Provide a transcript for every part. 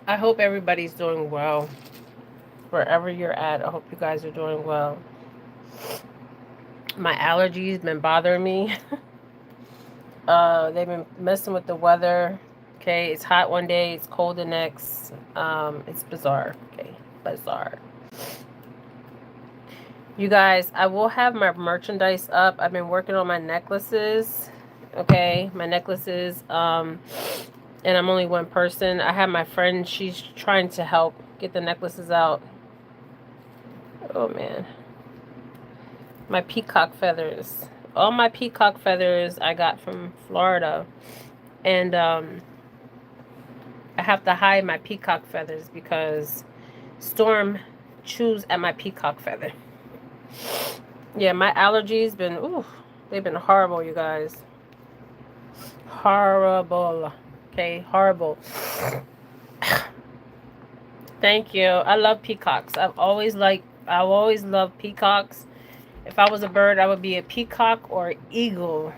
I hope everybody's doing well. Wherever you're at, I hope you guys are doing well. My allergies been bothering me. They've been messing with the weather. Okay, it's hot one day, it's cold the next. It's bizarre. Okay, bizarre. You guys, I will have my merchandise up. I've been working on my necklaces. Okay, my necklaces. And I'm only one person. I have my friend. She's trying to help get the necklaces out. Oh man, my peacock feathers. All my peacock feathers I got from Florida, and I have to hide my peacock feathers because Storm chews at my peacock feather. Yeah, my allergies been they've been horrible, you guys. Horrible. Okay, horrible. Thank you. I love peacocks. I've always loved peacocks. If I was a bird, I would be a peacock or eagle.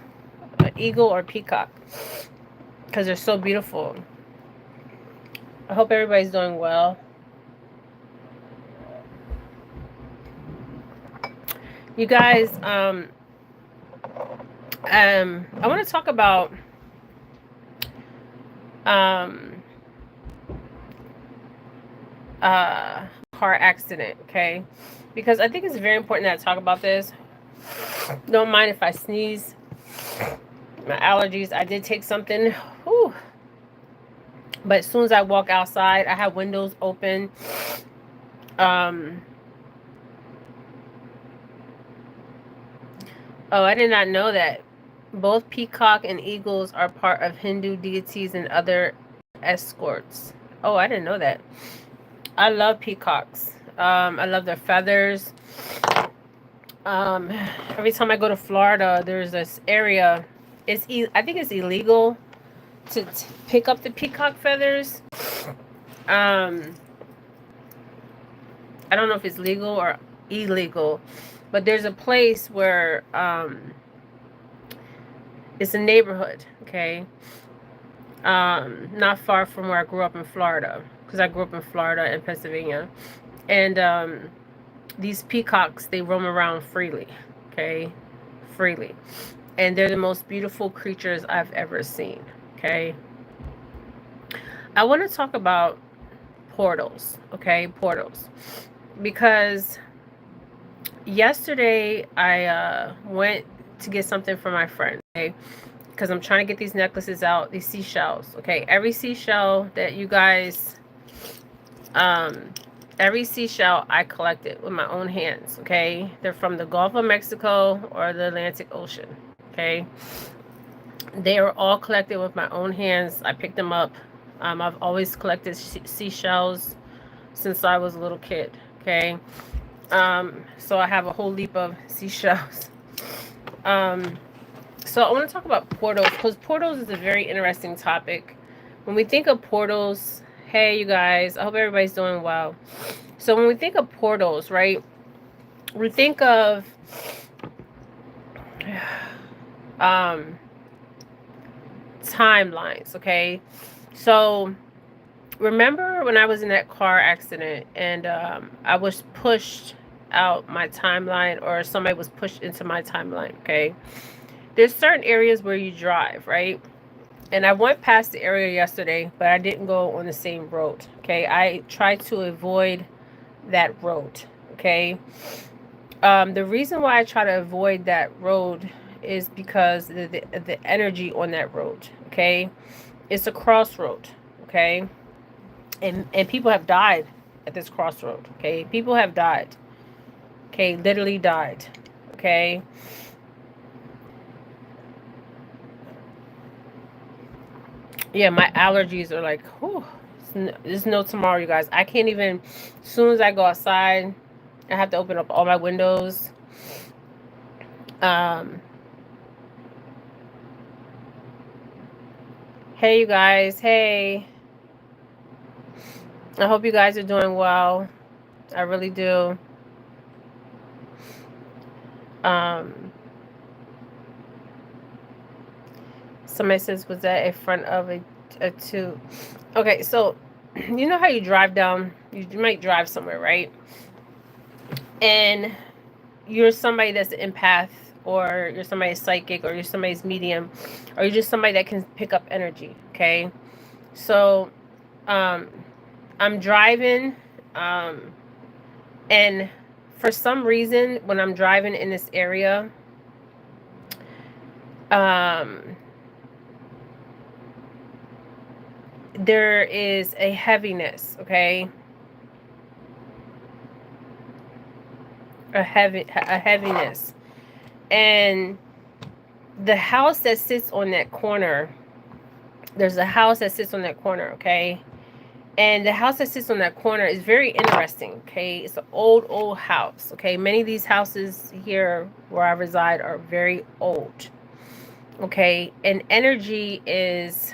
An eagle or peacock. Because they're so beautiful. I hope everybody's doing well. You guys, I want to talk about car accident, okay? Because I think it's very important that I talk about this. Don't mind if I sneeze. My allergies, I did take something. Whew. But as soon as I walk outside, I have windows open. Oh, I did not know that. Both peacock and eagles are part of Hindu deities and other escorts. Oh, I didn't know that. I love peacocks. I love their feathers. Every time I go to Florida, there's this area. I think it's illegal to pick up the peacock feathers. I don't know if it's legal or illegal, but there's a place where it's a neighborhood, okay? Not far from where I grew up in Florida, because I grew up in Florida and Pennsylvania. And these peacocks, they roam around freely, okay? Freely. And they're the most beautiful creatures I've ever seen, okay? I want to talk about portals, okay? Portals. Because yesterday I went to get something for my friend, okay? Because I'm trying to get these necklaces out, these seashells, okay? Every seashell that you guys, every seashell I collected with my own hands, okay? They're from the Gulf of Mexico or the Atlantic Ocean, okay? They are all collected with my own hands. I picked them up. I've always collected seashells since I was a little kid, okay? So I have a whole heap of seashells. So I want to talk about portals, because portals is a very interesting topic. When we think of portals, hey, you guys, I hope everybody's doing well. So when we think of portals, right, we think of timelines, okay? So remember when I was in that car accident and I was pushed out my timeline, or somebody was pushed into my timeline, okay? There's certain areas where you drive, right? And I went past the area yesterday, but I didn't go on the same road, okay? I tried to avoid that road, okay? The reason why I try to avoid that road is because the energy on that road, okay? It's a crossroad, okay? And people have died at this crossroad, okay? People have died, okay? Literally died, okay? Yeah, my allergies are like, whew, there's no tomorrow, you guys. I can't even, as soon as I go outside, I have to open up all my windows. Hey, you guys. Hey. I hope you guys are doing well. I really do. Somebody says, was that in front of a tube? Okay, so you know how you drive down, you might drive somewhere, right? And you're somebody that's an empath, or you're somebody's psychic, or you're somebody's medium, or you're just somebody that can pick up energy, okay? So um, I'm driving, um, and for some reason, when I'm driving in this area, um, there is a heaviness, okay? A heaviness. And the house that sits on that corner, there's a house that sits on that corner, okay? And the house that sits on that corner is very interesting, okay? It's an old house, okay? Many of these houses here where I reside are very old, okay? And energy is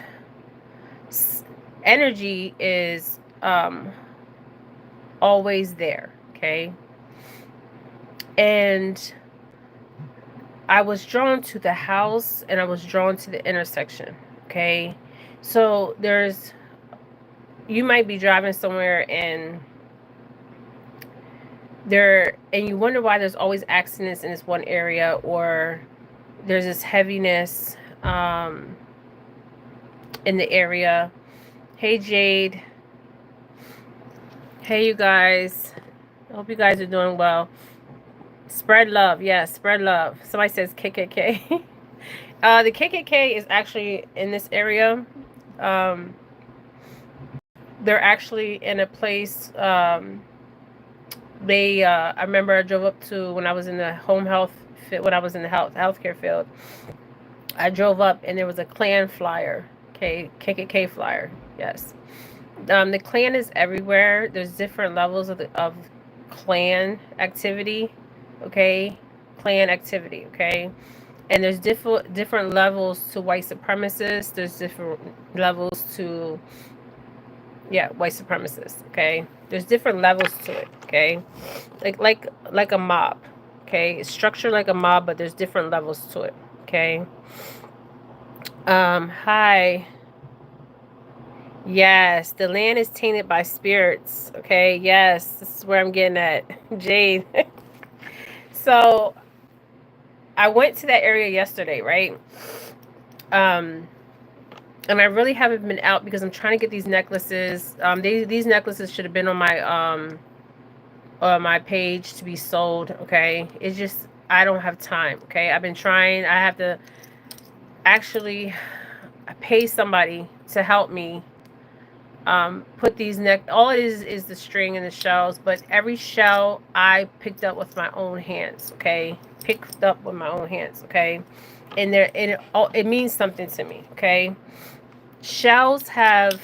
always there, okay? And I was drawn to the house, and I was drawn to the intersection, okay? So you might be driving somewhere, and you wonder why there's always accidents in this one area, or there's this heaviness in the area. Hey Jade. Hey you guys. I hope you guys are doing well. Spread love. Yes, spread love. Somebody says KKK. The KKK is actually in this area. They're actually in a place. I remember I drove up to, when I was in the when I was in the healthcare field. I drove up and there was a Klan flyer. Okay, KKK flyer. Yes. The Klan is everywhere. There's different levels of Klan activity. Okay, Klan activity. Okay. And there's different levels to white supremacists. There's different levels to white supremacists. Okay, there's different levels to it. Okay, like a mob. Okay, it's structured like a mob, but there's different levels to it. Okay. Hi. Yes, the land is tainted by spirits. Okay. Yes, this is where I'm getting at, Jade. So I went to that area yesterday, right? And I really haven't been out because I'm trying to get these necklaces. These necklaces should have been on my page to be sold. Okay, it's just I don't have time. Okay, I've been trying. I have to actually pay somebody to help me put these all it is the string and the shells, but every shell I picked up with my own hands. Okay, picked up with my own hands. Okay, and it means something to me. Okay, shells have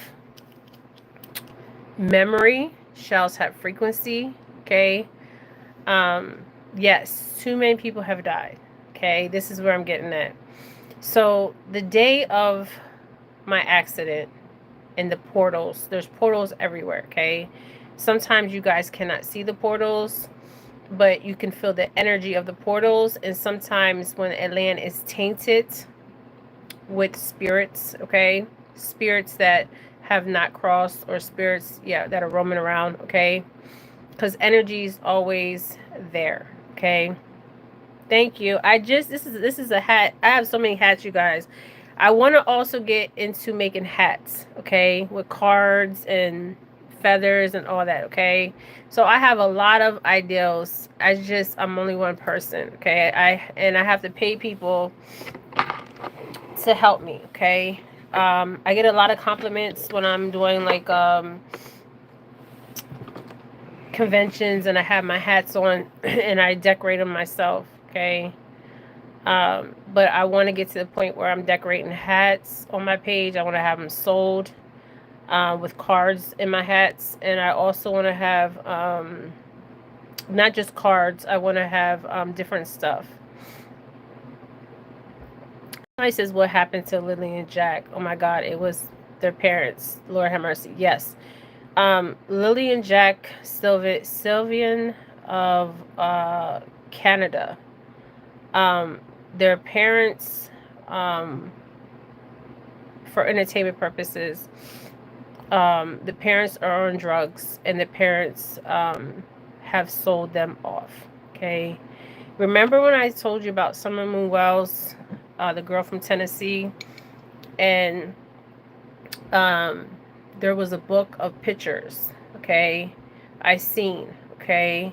memory, shells have frequency. Okay, yes, too many people have died. Okay, this is where I'm getting at. So the day of my accident, in the portals, there's portals everywhere. Okay, sometimes you guys cannot see the portals, but you can feel the energy of the portals. And sometimes when a land is tainted with spirits, okay, spirits that have not crossed, or spirits that are roaming around, okay, because energy is always there. Okay, thank you. This is a hat. I have so many hats, you guys. I want to also get into making hats, okay, with cards and feathers and all that, okay? So I have a lot of ideas. I'm only one person, okay? I have to pay people to help me, okay? I get a lot of compliments when I'm doing like conventions, and I have my hats on and I decorate them myself, okay? But I want to get to the point where I'm decorating hats on my page. I want to have them sold with cards in my hats. And I also want to have not just cards. I want to have different stuff. Somebody says, what happened to Lily and Jack? Oh my God, it was their parents. Lord have mercy. Yes. Lily and Jack Sylvian of Canada. Their parents, for entertainment purposes, The parents are on drugs, and the parents have sold them off. Okay. Remember when I told you about Summer Moon Wells, the girl from Tennessee, and um, there was a book of pictures. Okay, I seen. Okay,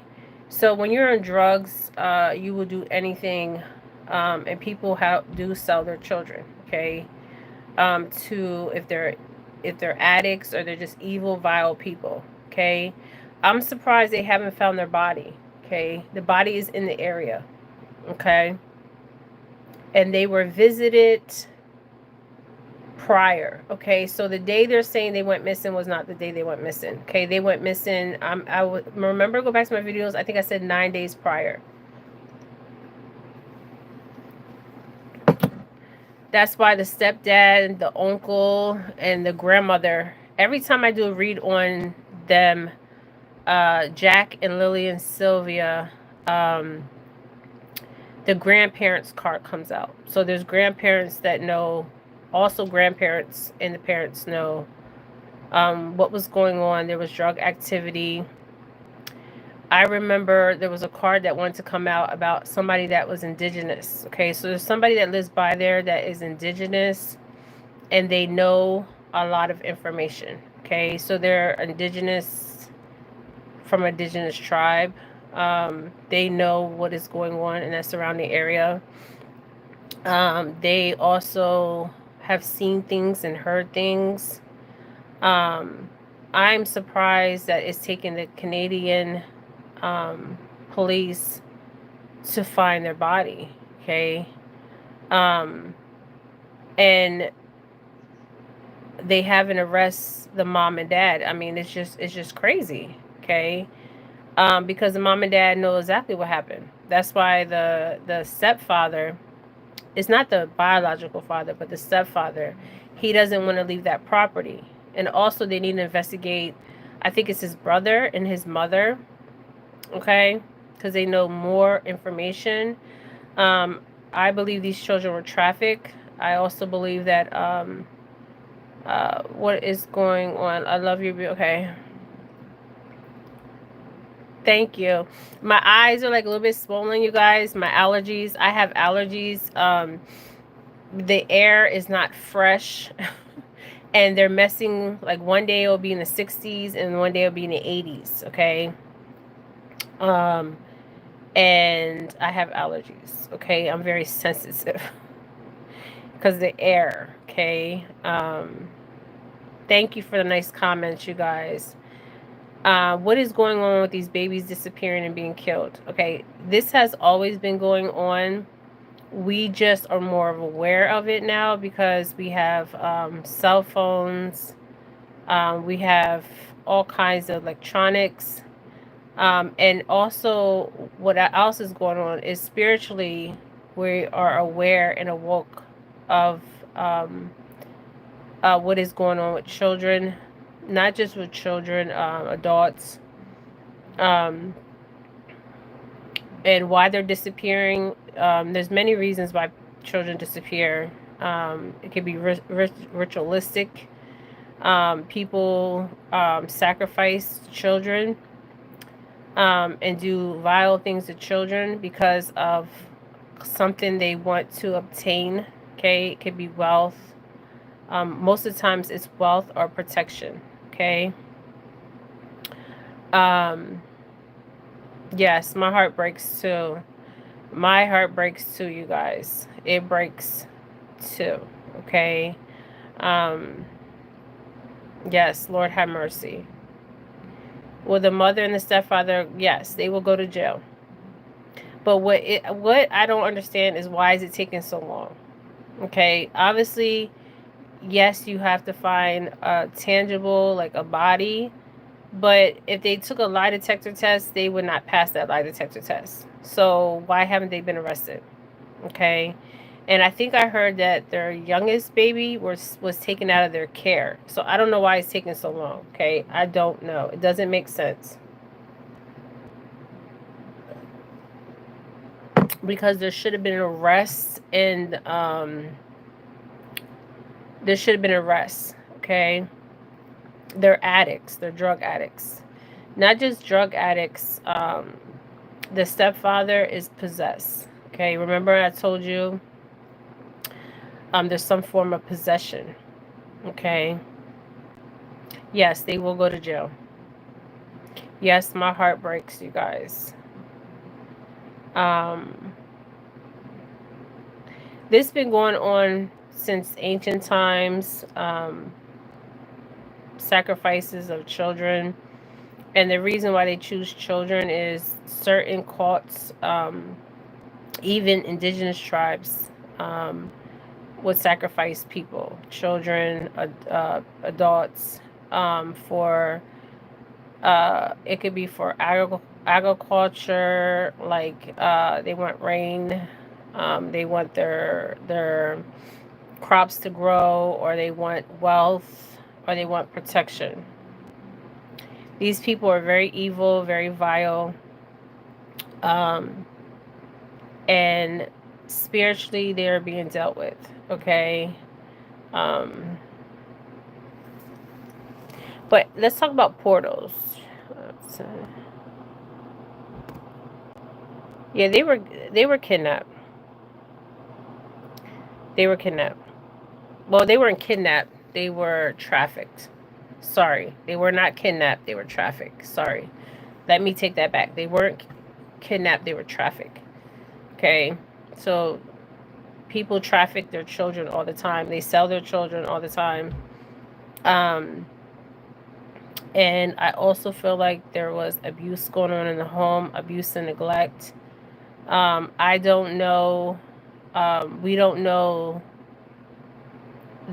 so when you're on drugs, you will do anything, and people do sell their children. Okay, to if they're addicts or they're just evil, vile people. Okay, I'm surprised they haven't found their body. Okay, the body is in the area. Okay, and they were visited prior. Okay, so the day they're saying they went missing was not the day they went missing. Okay, they went missing. I would remember, go back to my videos. I think I said 9 days prior. That's why the stepdad, the uncle, and the grandmother. Every time I do a read on them, Jack and Lily and Sylvia, the grandparents card comes out. So there's grandparents that know, also grandparents, and the parents know what was going on. There was drug activity. I remember there was a card that wanted to come out about somebody that was indigenous. Okay, so there's somebody that lives by there that is indigenous, and they know a lot of information. Okay, so they're indigenous from indigenous tribe. They know what is going on in that surrounding area. They also have seen things and heard things. Um, I'm surprised that it's taken the Canadian police to find their body. Okay. Um, and they haven't arrested the mom and dad. I mean, it's just crazy. Okay. Because the mom and dad know exactly what happened. That's why the stepfather, it's not the biological father, but the stepfather, he doesn't want to leave that property. And also they need to investigate, I think it's his brother and his mother. Okay, because they know more information. I believe these children were trafficked. I also believe that what is going on? I love you. Okay, thank you. My eyes are like a little bit swollen, you guys. My allergies. I have allergies. The air is not fresh. And they're messing, like one day it'll be in the 60s and one day it'll be in the 80s. Okay. Um, and I have allergies. Okay, I'm very sensitive because the air. Okay. Thank you for the nice comments, you guys. What is going on with these babies disappearing and being killed? Okay, this has always been going on. We just are more aware of it now because we have cell phones. We have all kinds of electronics. And also, what else is going on is spiritually, we are aware and awoke of what is going on with children, not just with children, adults, um, and why they're disappearing. There's many reasons why children disappear. It could be ritualistic. People sacrifice children and do vile things to children because of something they want to obtain. Okay, it could be wealth. Most of the times it's wealth or protection. Okay. Yes, my heart breaks too. My heart breaks too, you guys. It breaks too. Okay. Yes, Lord have mercy. Well, the mother and the stepfather, yes, they will go to jail. But what I don't understand is why is it taking so long? Okay, obviously, yes, you have to find a tangible, like a body. But if they took a lie detector test, they would not pass that lie detector test. So why haven't they been arrested? Okay. And I think I heard that their youngest baby was taken out of their care. So I don't know why it's taking so long. Okay. I don't know. It doesn't make sense. Because there should have been an arrest and there should have been an arrest. Okay. They're addicts. They're drug addicts. Not just drug addicts. The stepfather is possessed. Okay, remember I told you there's some form of possession. Okay, yes, they will go to jail. Yes, my heart breaks, you guys. Um, this has been going on since ancient times. Sacrifices of children, and the reason why they choose children is certain cults, even indigenous tribes, would sacrifice people, children, adults, for it could be for agriculture, like they want rain, they want their crops to grow, or they want wealth, or they want protection. These people are very evil, very vile, um, and spiritually they are being dealt with. Okay. Um, but let's talk about portals. So, yeah, they were kidnapped. They were kidnapped. Well, they weren't kidnapped. They were trafficked. Sorry, they were not kidnapped. They were trafficked. Sorry, let me take that back. They weren't kidnapped. They were trafficked. Okay, so people traffic their children all the time. They sell their children all the time. Um, and I also feel like there was abuse going on in the home, abuse and neglect. I don't know. We don't know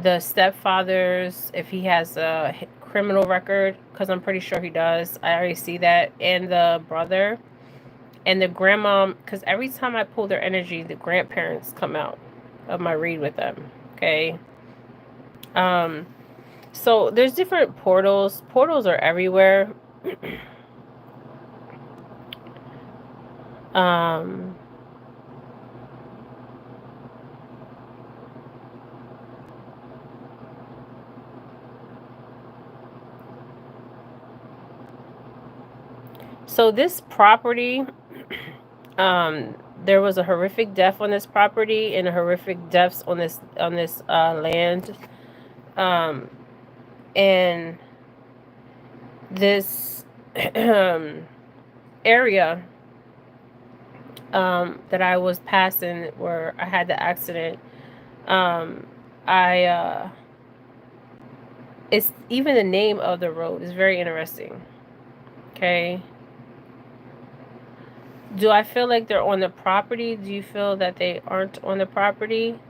the stepfather's if he has a criminal record, because I'm pretty sure he does. I already see that. And the brother and the grandmom, because every time I pull their energy, the grandparents come out of my read with them. Okay. Um, so there's different portals. Portals are everywhere. um, so this property, um, there was a horrific death on this property and a horrific deaths on this land. Um, and this area that I was passing where I had the accident, um, I it's even the name of the road is very interesting. Okay. Do I feel like they're on the property? Do you feel that they aren't on the property?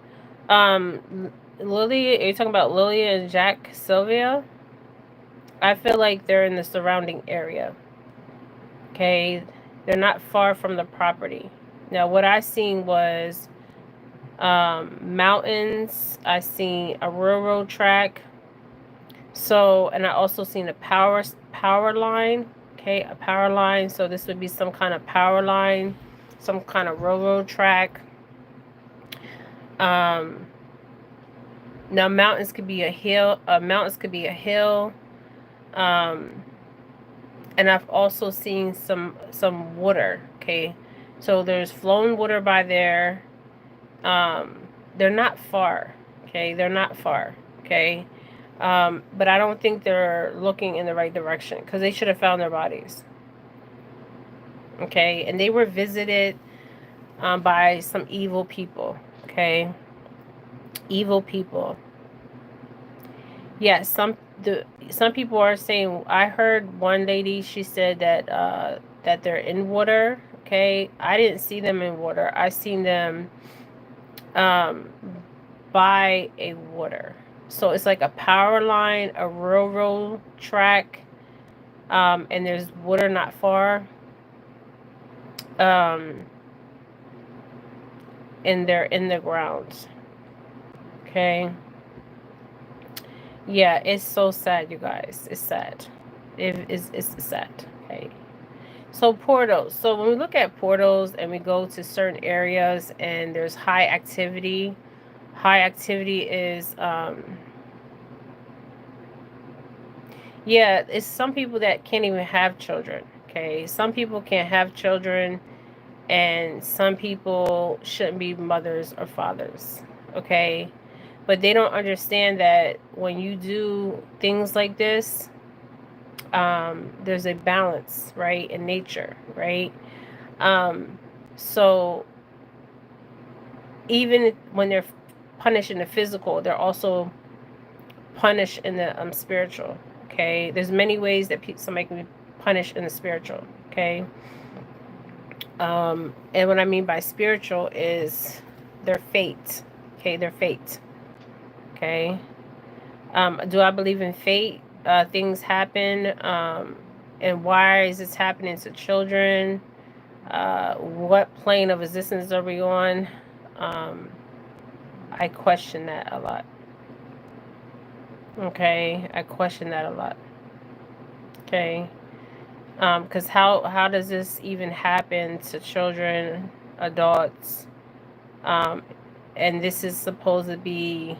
Lily, are you talking about Lily and Jack Sylvia? I feel like they're in the surrounding area. Okay. They're not far from the property. Now, what I seen was mountains. I seen a railroad track. So, and I also seen a power line. Okay, a power line. So this would be some kind of power line, some kind of railroad track. Um, Now mountains could be a hill. Mountains could be a hill. Um, and I've also seen some water. Okay, so there's flowing water by there. Um, they're not far. Okay, they're not far. Okay, but I don't think they're looking in the right direction because they should have found their bodies. Okay, and they were visited by some evil people. Okay, evil people. Yes, some people are saying. I heard one lady. She said that that they're in water. Okay, I didn't see them in water. I seen them um, by a water. So it's like a power line, a railroad track, and there's water not far. Um, and they're in the ground. Okay. Yeah, it's so sad, you guys. It's sad. It's sad. Okay. So portals. So when we look at portals and we go to certain areas and there's high activity is Yeah, it's some people that can't even have children. Okay, some people can't have children, and some people shouldn't be mothers or fathers. Okay, but they don't understand that when you do things like this, there's a balance, right, in nature, right? Um, so even when they're punished in the physical, they're also punished in the spiritual. Okay, there's many ways that somebody can be punished in the spiritual. Okay, and what I mean by spiritual is their fate. Okay, their fate. Okay, do I believe in fate? Things happen, and why is this happening to children? What plane of existence are we on? Um, I question that a lot. Okay, I question that a lot. Okay, because how does this even happen to children, adults, um, and this is supposed to be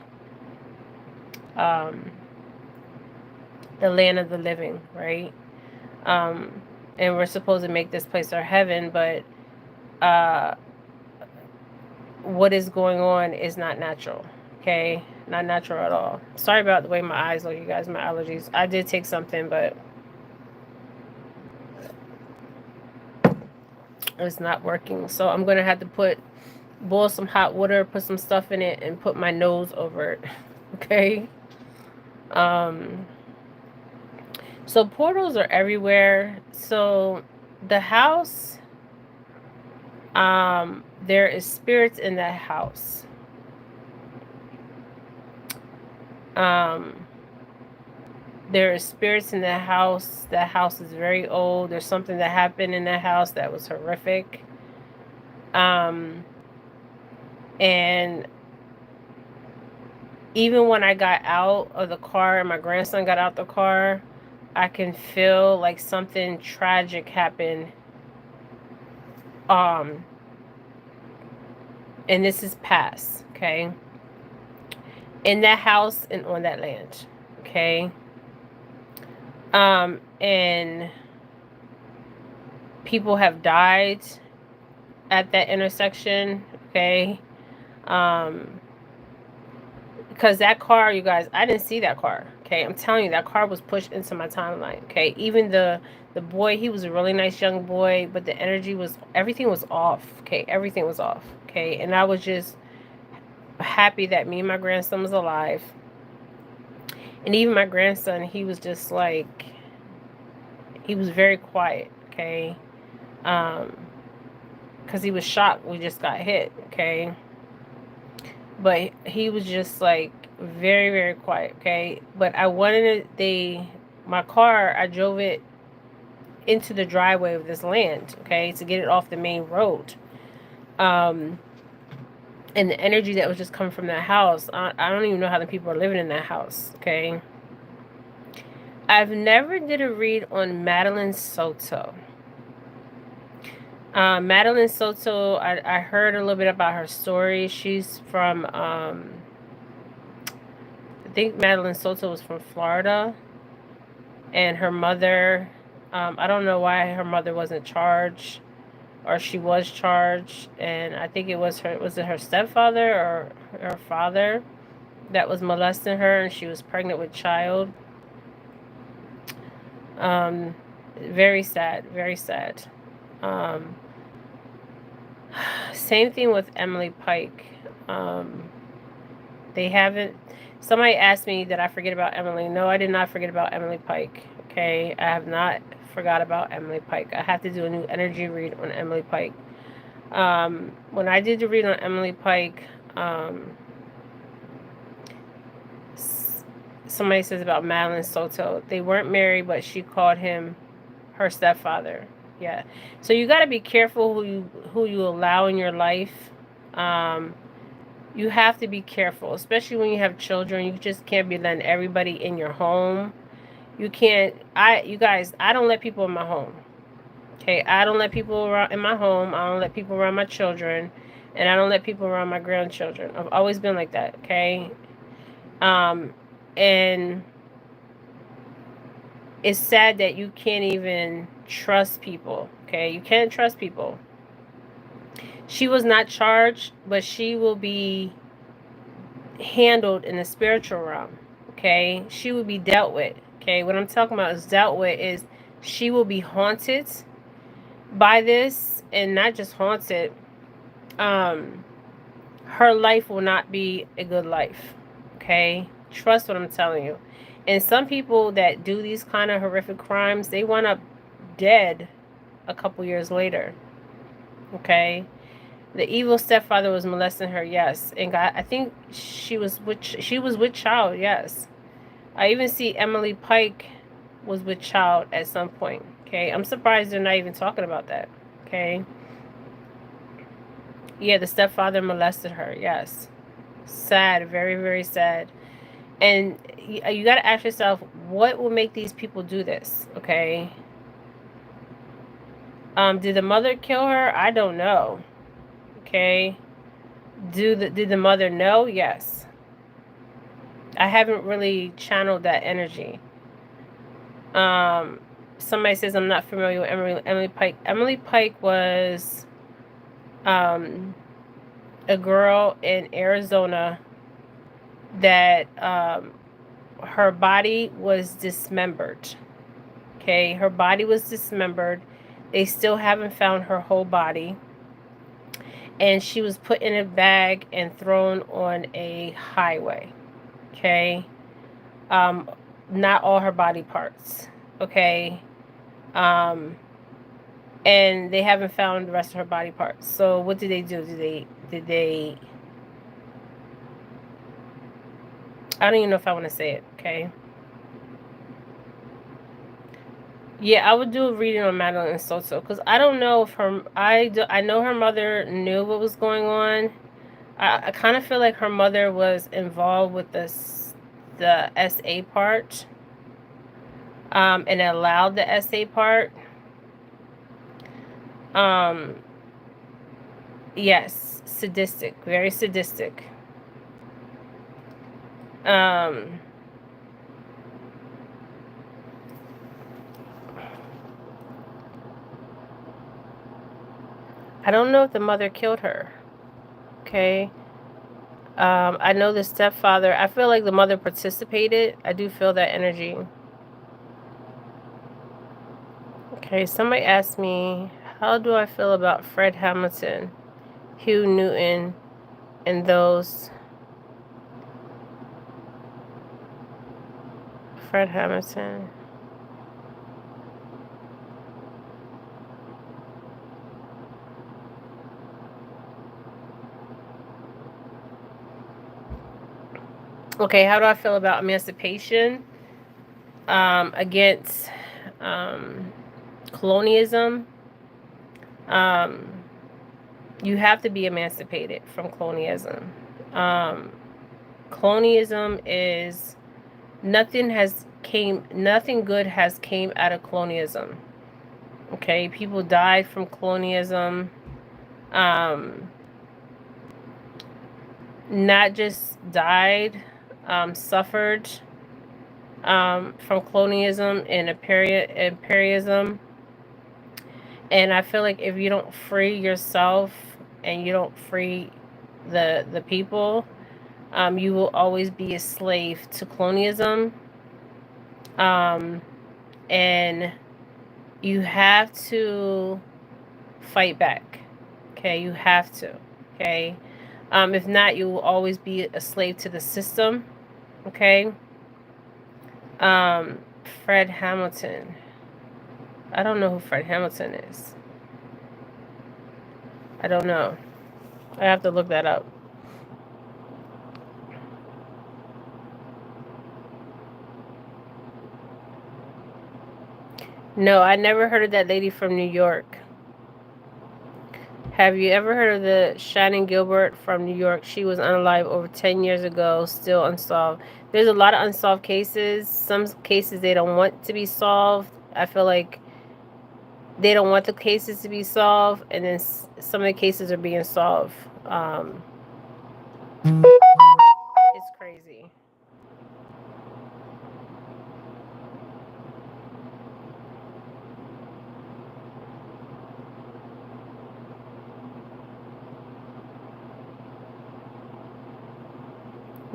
um, the land of the living, right? Um, and we're supposed to make this place our heaven, but uh, what is going on is not natural. Okay, not natural at all. Sorry about the way my eyes look, you guys. My allergies. I did take something, but it's not working. So I'm gonna have to boil some hot water, put some stuff in it, and put my nose over it. Okay. Um. So portals are everywhere. So the house, there is spirits in that house. Um, there is spirits in that house. That house is very old. There's something that happened in that house that was horrific. Um, and even when I got out of the car and my grandson got out the car, I can feel like something tragic happened. Um, and this is past, okay? In that house and on that land, okay? And people have died at that intersection, okay? Because that car, you guys, I didn't see that car, okay? I'm telling you, that car was pushed into my timeline, okay? Even the boy, he was a really nice young boy, but the energy was, everything was off, okay? Everything was off, okay? And I was just happy that me and my grandson was alive. And even my grandson, he was just like, he was very quiet, okay? Because he was shocked we just got hit, okay? But he was just like very, very quiet, okay? But I wanted my car, I drove it into the driveway of this land, okay, to get it off the main road. And the energy that was just coming from that house, I don't even know how the people are living in that house, okay? I've never did a read on Madeline Soto. Madeline Soto, I heard a little bit about her story. She's from, I think Madeline Soto was from Florida. And her mother, I don't know why her mother wasn't charged, or she was charged. And I think it was her stepfather or her father that was molesting her, and she was pregnant with child. Very sad, very sad. Same thing with Emily Pike. They haven't. Somebody asked me, did I forget about Emily? No, I did not forget about Emily Pike. Okay, I have not forgot about Emily Pike. I have to do a new energy read on Emily Pike. When I did the read on Emily Pike, somebody says about Madeline Soto. They weren't married, but she called him her stepfather. Yeah. So you got to be careful who you allow in your life. You have to be careful, especially when you have children. You just can't be letting everybody in your home. You can't. You guys, I don't let people in my home. Okay, I don't let people around in my home. I don't let people around my children, and I don't let people around my grandchildren. I've always been like that. Okay, and It's sad that you can't even trust people. Okay, you can't trust people. She was not charged, but she will be handled in the spiritual realm. Okay, she will be dealt with. Okay, what I'm talking about is dealt with is she will be haunted by this, and not just haunted. Um, her life will not be a good life. Okay, trust what I'm telling you. And some people that do these kind of horrific crimes, they wind up dead a couple years later. Okay, the evil stepfather was molesting her, yes, and God, I think she was with child, yes. I even see Emily Pike was with child at some point. Okay, I'm surprised they're not even talking about that. Okay, yeah, the stepfather molested her, yes. Sad, very, very sad. And you got to ask yourself, what will make these people do this? Okay, did the mother kill her? I don't know. Okay, did the mother know? Yes. I haven't really channeled that energy. Um, Somebody says I'm not familiar with Emily Pike. Emily Pike was um, a girl in Arizona that her body was dismembered. Okay, her body was dismembered. They still haven't found her whole body. And she was put in a bag and thrown on a highway. Okay, um, not all her body parts. Okay, and they haven't found the rest of her body parts. So what did they do? Did they? I don't even know if I want to say it. Okay. Yeah, I would do a reading on Madeline Soto because I don't know if her. I know her mother knew what was going on. I kind of feel like her mother was involved with the SA part, and allowed the SA part. Um, yes, sadistic, very sadistic. Um, I don't know if the mother killed her. Okay. I know the stepfather. I feel like the mother participated. I do feel that energy. Okay, somebody asked me, how do I feel about Fred Hamilton, Hugh Newton, and those. Fred Hamilton. Okay, how do I feel about emancipation against colonialism? Um, you have to be emancipated from colonialism. Um, Colonialism is nothing good has came out of colonialism. Okay, people died from colonialism. Um, Not just died, suffered from colonialism and imperialism. And I feel like if you don't free yourself and you don't free the people, you will always be a slave to colonialism. Um, and you have to fight back. Okay, you have to. Okay, if not, you will always be a slave to the system. Okay. Um, Fred Hamilton. I don't know who Fred Hamilton is. I don't know. I have to look that up. No, I never heard of that lady from New York. Have you ever heard of the Shannon Gilbert from New York? She was unalive over 10 years ago, still unsolved. There's a lot of unsolved cases. Some cases they don't want to be solved. I feel like they don't want the cases to be solved, and then some of the cases are being solved. It's crazy.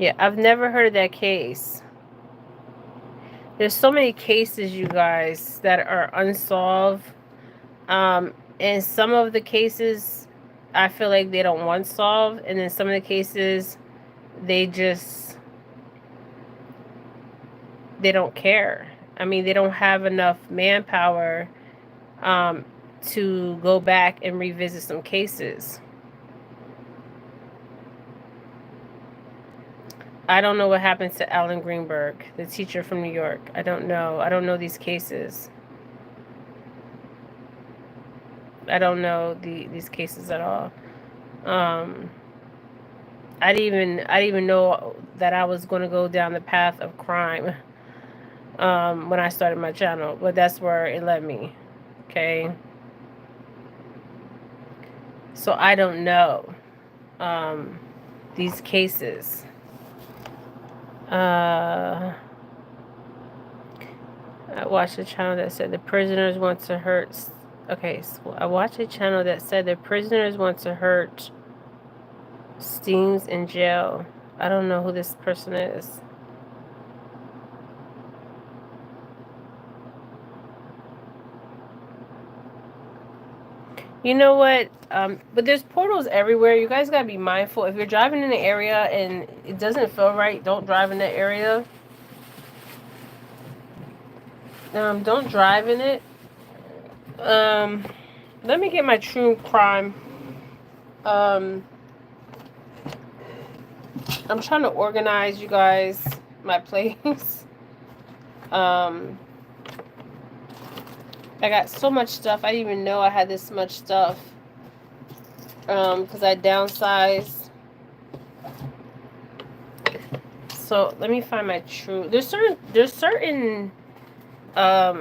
Yeah, I've never heard of that case. There's so many cases, you guys, that are unsolved. And some of the cases, I feel like they don't want solved. And then some of the cases, they just, they don't care. I mean, they don't have enough manpower um, to go back and revisit some cases. I don't know what happened to Alan Greenberg, the teacher from New York. I don't know. I don't know these cases. I don't know these cases at all. Um, I didn't even know that I was going to go down the path of crime when I started my channel, but that's where it led me. Okay, so I don't know um, these cases. I watched a channel that said the prisoners want to hurt. Okay, so I watched a channel that said the prisoners want to hurt Steams in jail. I don't know who this person is. You know what? But there's portals everywhere. You guys gotta be mindful. If you're driving in the area and it doesn't feel right, don't drive in that area. Don't drive in it. Let me get my true crime. I'm trying to organize, you guys, my place. I got so much stuff. I didn't even know I had this much stuff. Because I downsized. So let me find my true. There's certain. I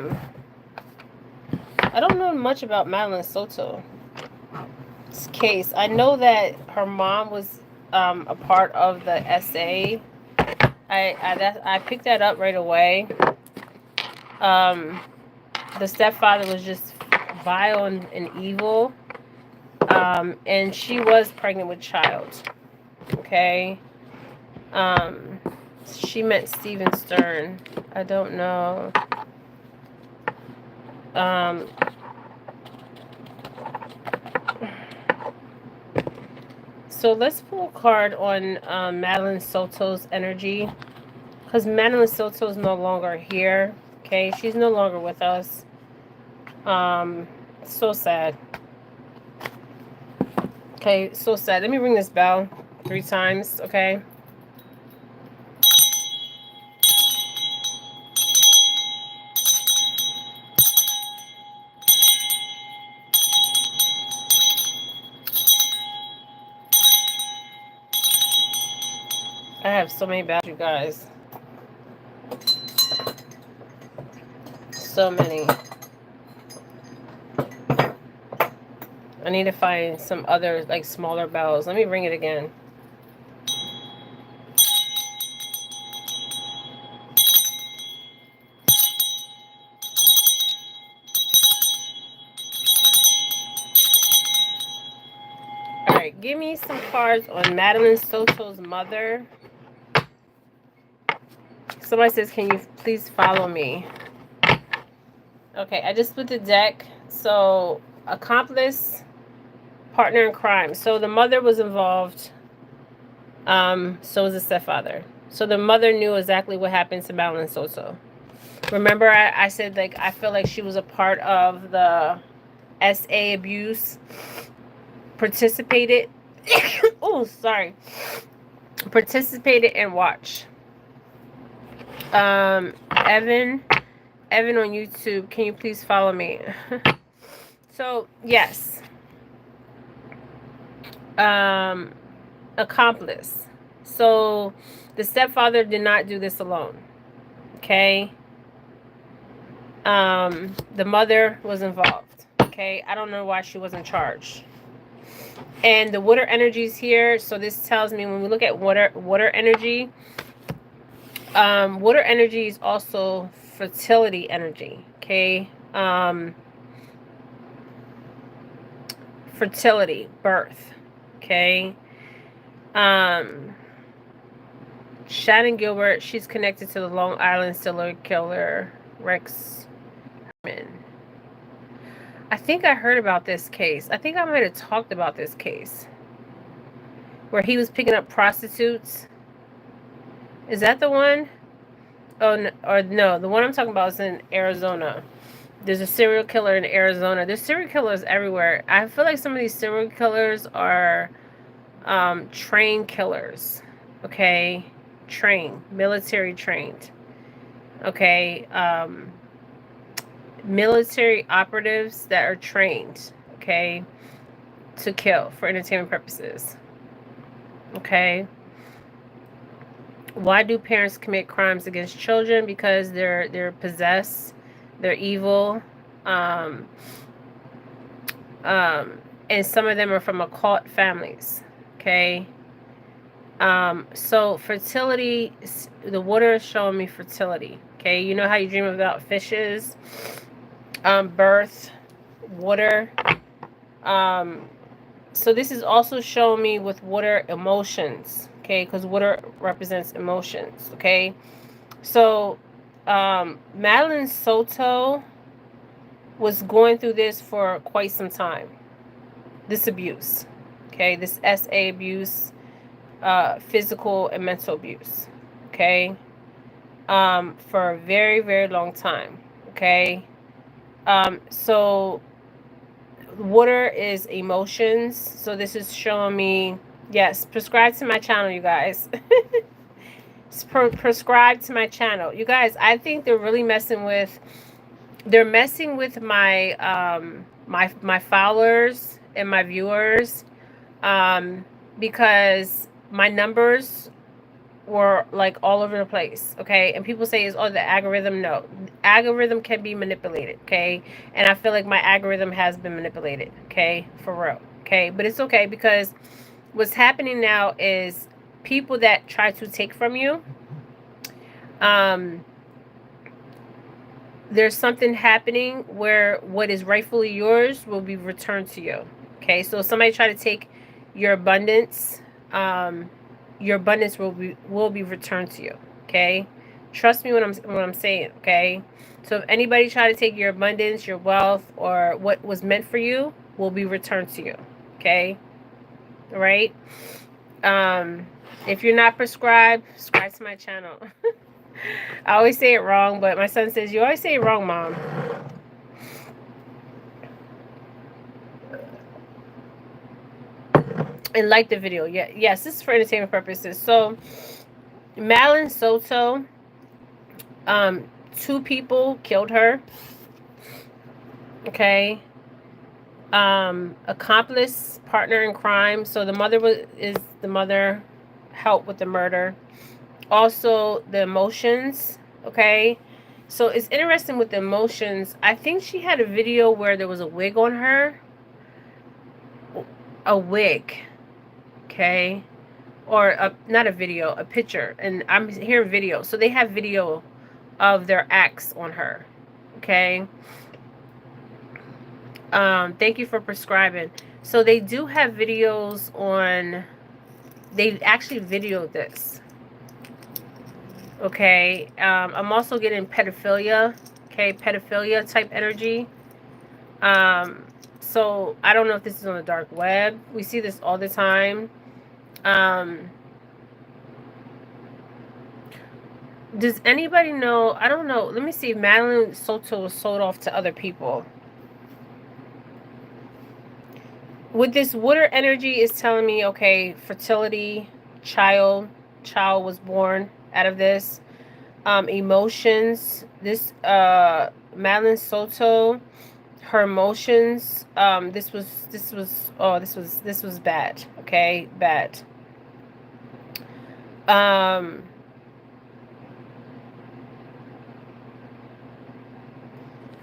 don't know much about Madeline Soto's case. I know that her mom was a part of the SA. I picked that up right away. The stepfather was just vile and evil. And she was pregnant with child. Okay. She met Steven Stern. I don't know. So let's pull a card on Madeline Soto's energy. Because Madeline Soto is no longer here. Okay, she's no longer with us. So sad. Okay, so sad. Let me ring this bell 3 times, okay? I have so many bells, you guys. So many. I need to find some other, like, smaller bells. Let me ring it again. Alright, give me some cards on Madeline Soto's mother. Somebody says, can you please follow me? Okay, I just split the deck. So, accomplice, partner in crime. So, the mother was involved. So was the stepfather. So, the mother knew exactly what happened to Madeline Soto. Remember, I said, like, I feel like she was a part of the SA abuse. Participated. Oh, sorry. Participated and watched. Evan on YouTube, can you please follow me? So, yes. Accomplice. So, the stepfather did not do this alone. Okay? The mother was involved. Okay? I don't know why she wasn't charged. And the water energies here, so this tells me when we look at water energy, water energy is also fertility energy. Okay? Fertility, birth. Okay? Shannon Gilbert, she's connected to the Long Island serial killer Rex Herman. I think I heard about this case. I think I might have talked about this case where he was picking up prostitutes. Is that the one? Oh, no, or no, the one I'm talking about is in Arizona. There's a serial killer in Arizona. There's serial killers everywhere. I feel like some of these serial killers are trained killers. Okay, military trained. Okay, military operatives that are trained. Okay, to kill for entertainment purposes. Okay. Why do parents commit crimes against children? Because they're possessed, they're evil, um, and some of them are from occult families. Okay. So fertility, the water is showing me fertility. Okay, you know how you dream about fishes, birth, water. So this is also showing me with water emotions. Okay, because water represents emotions. Okay, so Madeline Soto was going through this for quite some time. This abuse, okay, this SA abuse, physical and mental abuse, okay, for a very, very long time. Okay, so water is emotions. So this is showing me, yes, subscribe to my channel, you guys. Prescribe to my channel, you guys. I think they're really messing with my my followers and my viewers, because my numbers were like all over the place. Okay, and people say, is the algorithm? No, algorithm can be manipulated. Okay, and I feel like my algorithm has been manipulated. Okay, for real. Okay, but it's okay, because what's happening now is people that try to take from you, there's something happening where what is rightfully yours will be returned to you. Okay, so somebody try to take your abundance, will be returned to you. Okay, trust me when I'm saying. Okay, so if anybody try to take your abundance, your wealth, or what was meant for you, will be returned to you. Okay, all right. If you're not prescribed, subscribe to my channel. I always say it wrong, but my son says, you always say it wrong, Mom. And like the video. Yeah, yes, this is for entertainment purposes. So, Maline Sto, 2 people killed her. Okay. Accomplice, partner in crime. So the mother helped with the murder. Also the emotions. Okay, so it's interesting with the emotions. I think she had a video where there was a wig on her, a wig. Okay, or not a video, a picture, and I'm hearing video. So they have video of their acts on her. Okay. Thank you for prescribing. So they do have videos on. They actually videoed this. Okay. I'm also getting pedophilia. Okay, pedophilia type energy. So I don't know if this is on the dark web. We see this all the time. Does anybody know? I don't know. Let me see if Madeline Soto was sold off to other people. With this water energy, is telling me, okay, fertility, child was born out of this. Emotions. This Madeline Soto, her emotions. This was bad. Okay, bad.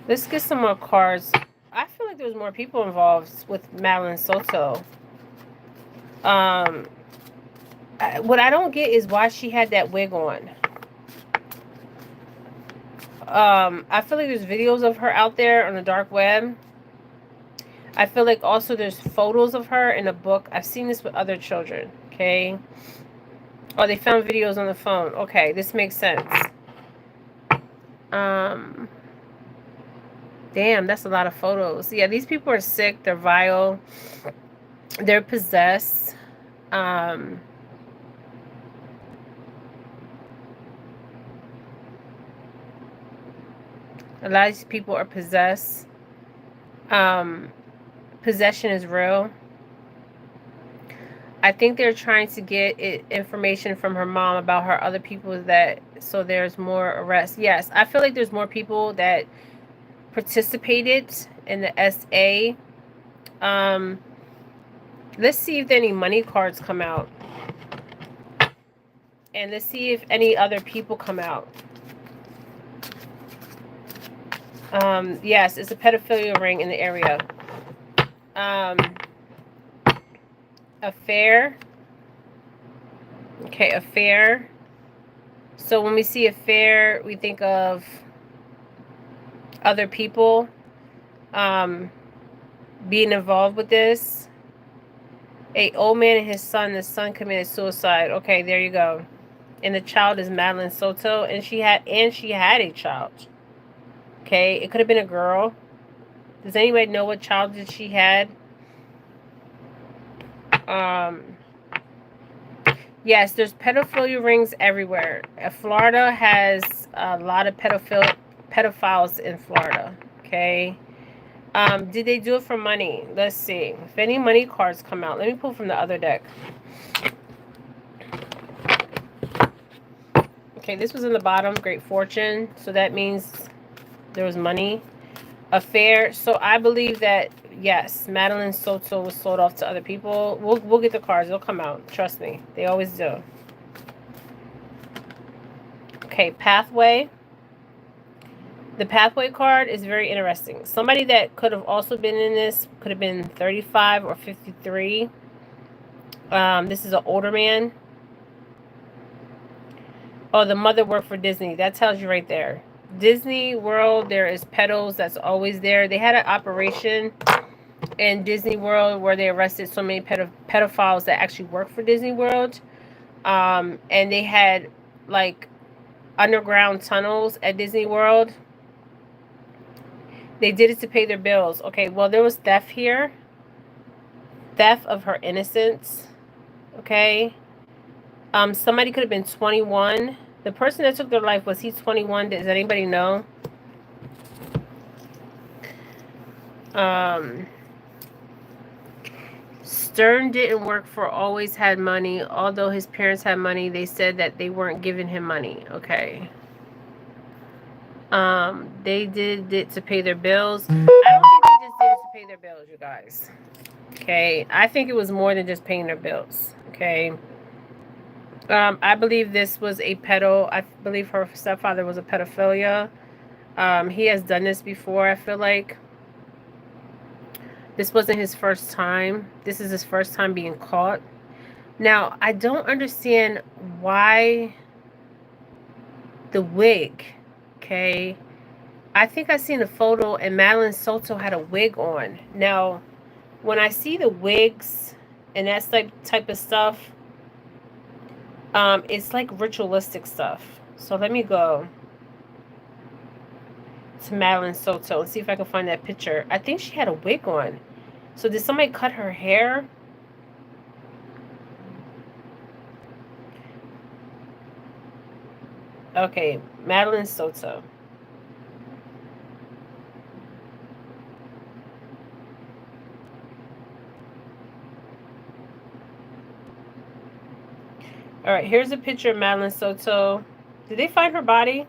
Let's get some more cards. I feel like there's more people involved with Madeline Soto. What I don't get is why she had that wig on. I feel like there's videos of her out there on the dark web. I feel like also there's photos of her in a book. I've seen this with other children. Okay. Oh, they found videos on the phone. Okay, this makes sense. Um, damn, that's a lot of photos. Yeah, these people are sick. They're vile. They're possessed. Um, a lot of these people are possessed. Um, Possession is real. I think they're trying to get information from her mom about her other people that so there's more arrests. Yes, I feel like there's more people that participated in the SA. Um, let's see if any money cards come out, and let's see if any other people come out. Yes, it's a pedophilia ring in the area. Um, Affair. Okay, affair. So when we see affair, we think of other people um, being involved with this. A old man and his son. The son committed suicide. Okay, there you go. And the child is Madeline Soto, and she had a child. Okay, it could have been a girl. Does anybody know what child that she had? Um, yes, there's pedophilia rings everywhere. Florida has a lot of pedophiles in Florida. Okay. Did they do it for money? Let's see. If any money cards come out, let me pull from the other deck. Okay, this was in the bottom, Great Fortune. So that means there was money. Affair. So I believe that yes, Madeline Soto was sold off to other people. We'll get the cards. They'll come out. Trust me. They always do. Okay, pathway. The pathway card is very interesting. Somebody that could have also been in this could have been 35 or 53. This is an older man. Oh, the mother worked for Disney. That tells you right there. Disney World, there is pedos that's always there. They had an operation in Disney World where they arrested so many pedophiles that actually work for Disney World. And they had like underground tunnels at Disney World. They did it to pay their bills. Okay, well, there was theft here. Theft of her innocence. Okay. Somebody could have been 21. The person that took their life, was he 21? Does anybody know? Stern didn't work for Always Had Money. Although his parents had money, they said that they weren't giving him money. Okay. They did it to pay their bills. I don't think they just did it to pay their bills, you guys. Okay. I think it was more than just paying their bills. Okay. I believe this was a pedo. I believe her stepfather was a pedophilia. He has done this before, I feel like. This wasn't his first time. This is his first time being caught. Now, I don't understand why the wig, okay? I think I seen a photo and Madeline Soto had a wig on. Now, when I see the wigs and that type of stuff, it's like ritualistic stuff. So let me go to Madeline Soto and see if I can find that picture. I think she had a wig on. So did somebody cut her hair? Okay, Madeline Soto. All right, here's a picture of Madeline Soto. Did they find her body?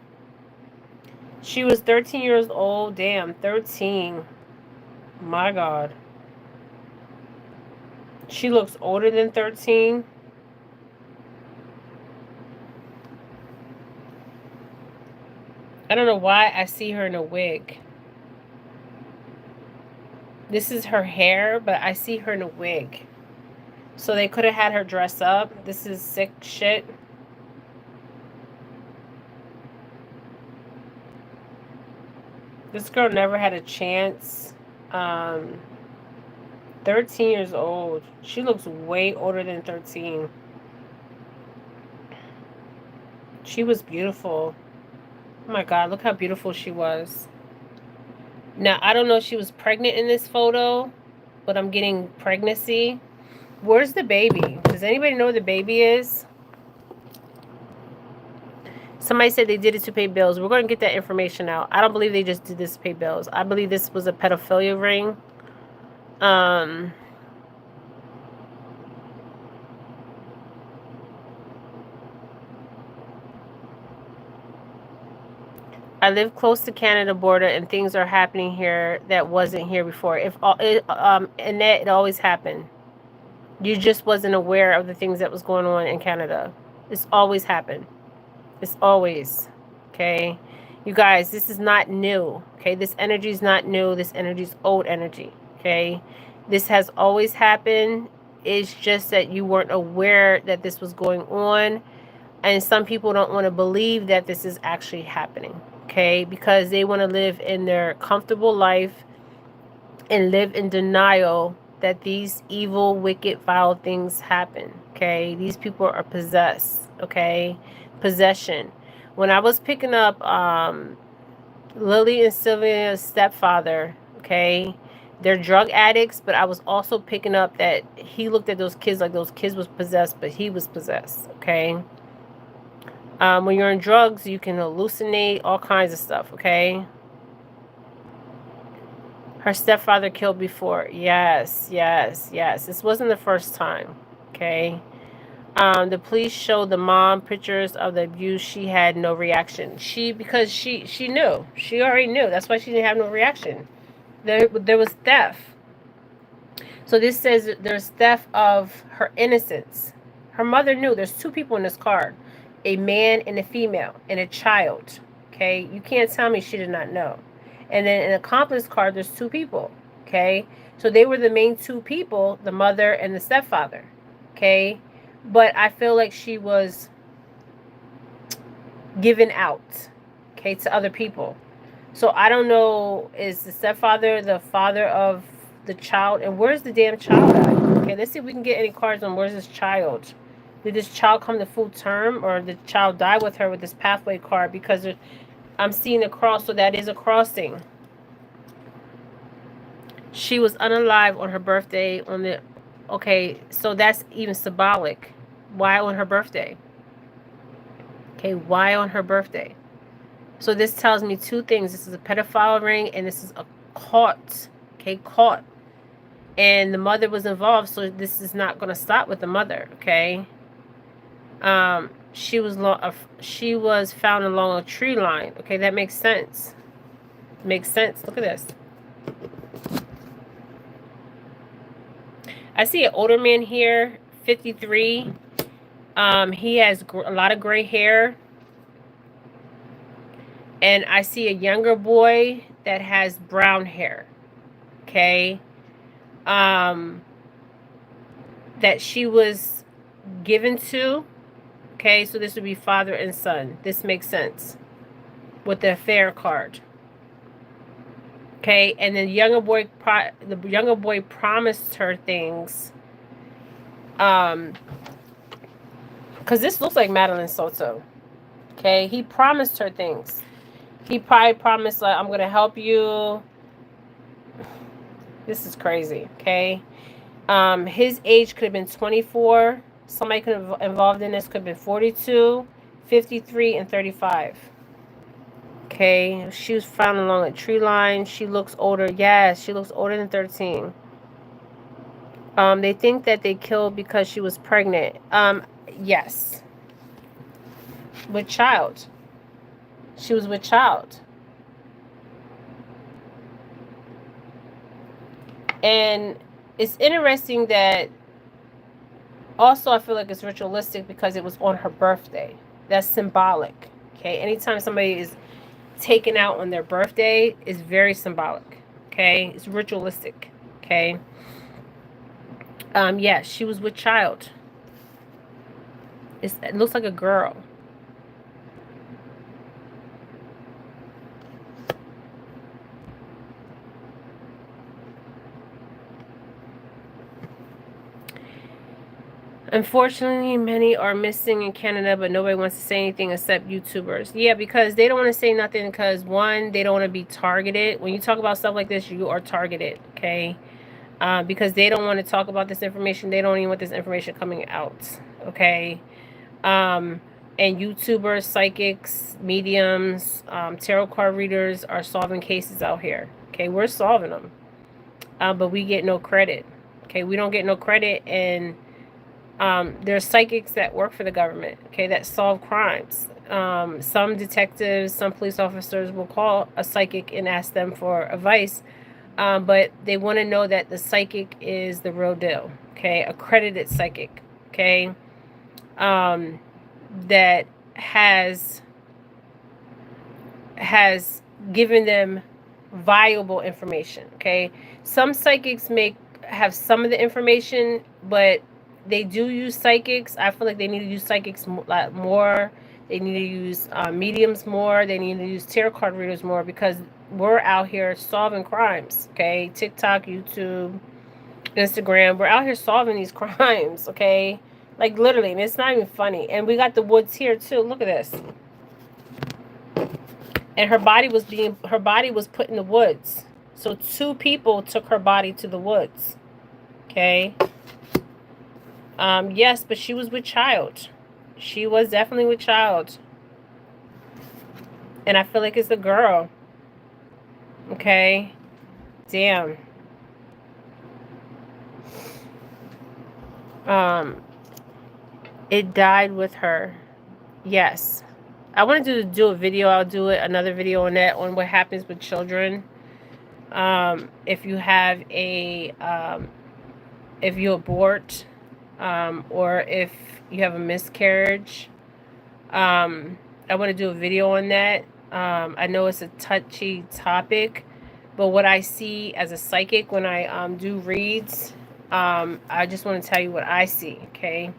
She was 13 years old. Damn, 13. My God. She looks older than 13. I don't know why I see her in a wig. This is her hair, but I see her in a wig. So they could have had her dress up. This is sick shit. This girl never had a chance. 13 years old. She looks way older than 13. She was beautiful. Oh my God, look how beautiful she was. Now, I don't know if she was pregnant in this photo, but I'm getting pregnancy. Where's the baby? Does anybody know where the baby is? Somebody said they did it to pay bills. We're going to get that information out. I don't believe they just did this to pay bills. I believe this was a pedophilia ring. I live close to Canada border, and things are happening here that wasn't here before. And that it always happened. You just wasn't aware of the things that was going on in Canada. It's always happened. It's always. Okay? You guys, this is not new. Okay? This energy is not new. This energy is old energy. Okay? This has always happened. It's just that you weren't aware that this was going on. And some people don't want to believe that this is actually happening. Okay? Because they want to live in their comfortable life and live in denial that these evil, wicked, vile things happen. Okay? These people are possessed. Okay? Possession. When I was picking up Lily and Sylvia's stepfather, okay, they're drug addicts, but I was also picking up that he looked at those kids like those kids was possessed, but he was possessed. Okay? When you're on drugs, you can hallucinate all kinds of stuff. Okay? Her stepfather killed before. Yes, yes, yes. This wasn't the first time. Okay? The police showed the mom pictures of the abuse. She had no reaction. Because she knew. She already knew. That's why she didn't have no reaction. There was theft. So this says there's theft of her innocence. Her mother knew. There's two people in this card. A man and a female and a child. Okay? You can't tell me she did not know. And then in an accomplice card, there's two people. Okay? So they were the main two people, the mother and the stepfather. Okay? But I feel like she was given out, okay, to other people. So I don't know, is the stepfather the father of the child? And where's the damn child at? Okay, let's see if we can get any cards on where's this child. Did this child come to full term, or did the child die with her with this pathway card? Because I'm seeing a cross, so that is a crossing. She was unalive on her birthday on the... Okay, so that's even symbolic. Why on her birthday? Okay, why on her birthday? So this tells me two things. This is a pedophile ring, and this is a caught. Okay, caught. And the mother was involved, so this is not going to stop with the mother. Okay. She was found along a tree line. Okay, that makes sense. Makes sense. Look at this. I see an older man here, 53. He has a lot of gray hair. And I see a younger boy that has brown hair. Okay. That she was given to. Okay, so this would be father and son. This makes sense. With the affair card. Okay, and then the younger boy promised her things. Because this looks like Madeline Soto. Okay, he promised her things. He probably promised, like, I'm going to help you. This is crazy, okay? His age could have been 24. Somebody could have involved in this could have been 42, 53, and 35. Okay, she was found along a tree line. She looks older. Yes, she looks older than 13. They think that they killed because she was pregnant. Yes. With child. She was with child. And it's interesting that also I feel like it's ritualistic because it was on her birthday. That's symbolic. Okay, anytime somebody is taken out on their birthday is very symbolic. Okay, it's ritualistic. Okay. Yes, she was with child. It looks like a girl. Unfortunately, many are missing in Canada, but nobody wants to say anything except YouTubers. Yeah, because they don't want to say nothing because, one, they don't want to be targeted. When you talk about stuff like this, you are targeted, okay? Because they don't want to talk about this information. They don't even want this information coming out, okay? Um, and YouTubers, psychics, mediums, tarot card readers are solving cases out here, okay? We're solving them, but we get no credit, okay? We don't get no credit, and there's psychics that work for the government, okay, that solve crimes. Some detectives, some police officers will call a psychic and ask them for advice, but they want to know that the psychic is the real deal, okay, accredited psychic, okay, that has given them viable information, okay. Some psychics have some of the information, but they do use psychics. I feel like they need to use psychics more. They need to use mediums more. They need to use tarot card readers more, because we're out here solving crimes, okay. TikTok, YouTube, Instagram, we're out here solving these crimes, okay, like literally, and it's not even funny. And we got the woods here too. Look at this. And her body was put in the woods. So 2 people took her body to the woods. Okay. Yes, but she was with child. She was definitely with child. And I feel like it's a girl. Okay. Damn. It died with her. Yes. I wanted to do a video. I'll do another video on that, on what happens with children. If you have if you abort, or if you have a miscarriage, I want to do a video on that. I know it's a touchy topic, but what I see as a psychic when I do reads, I just want to tell you what I see, okay?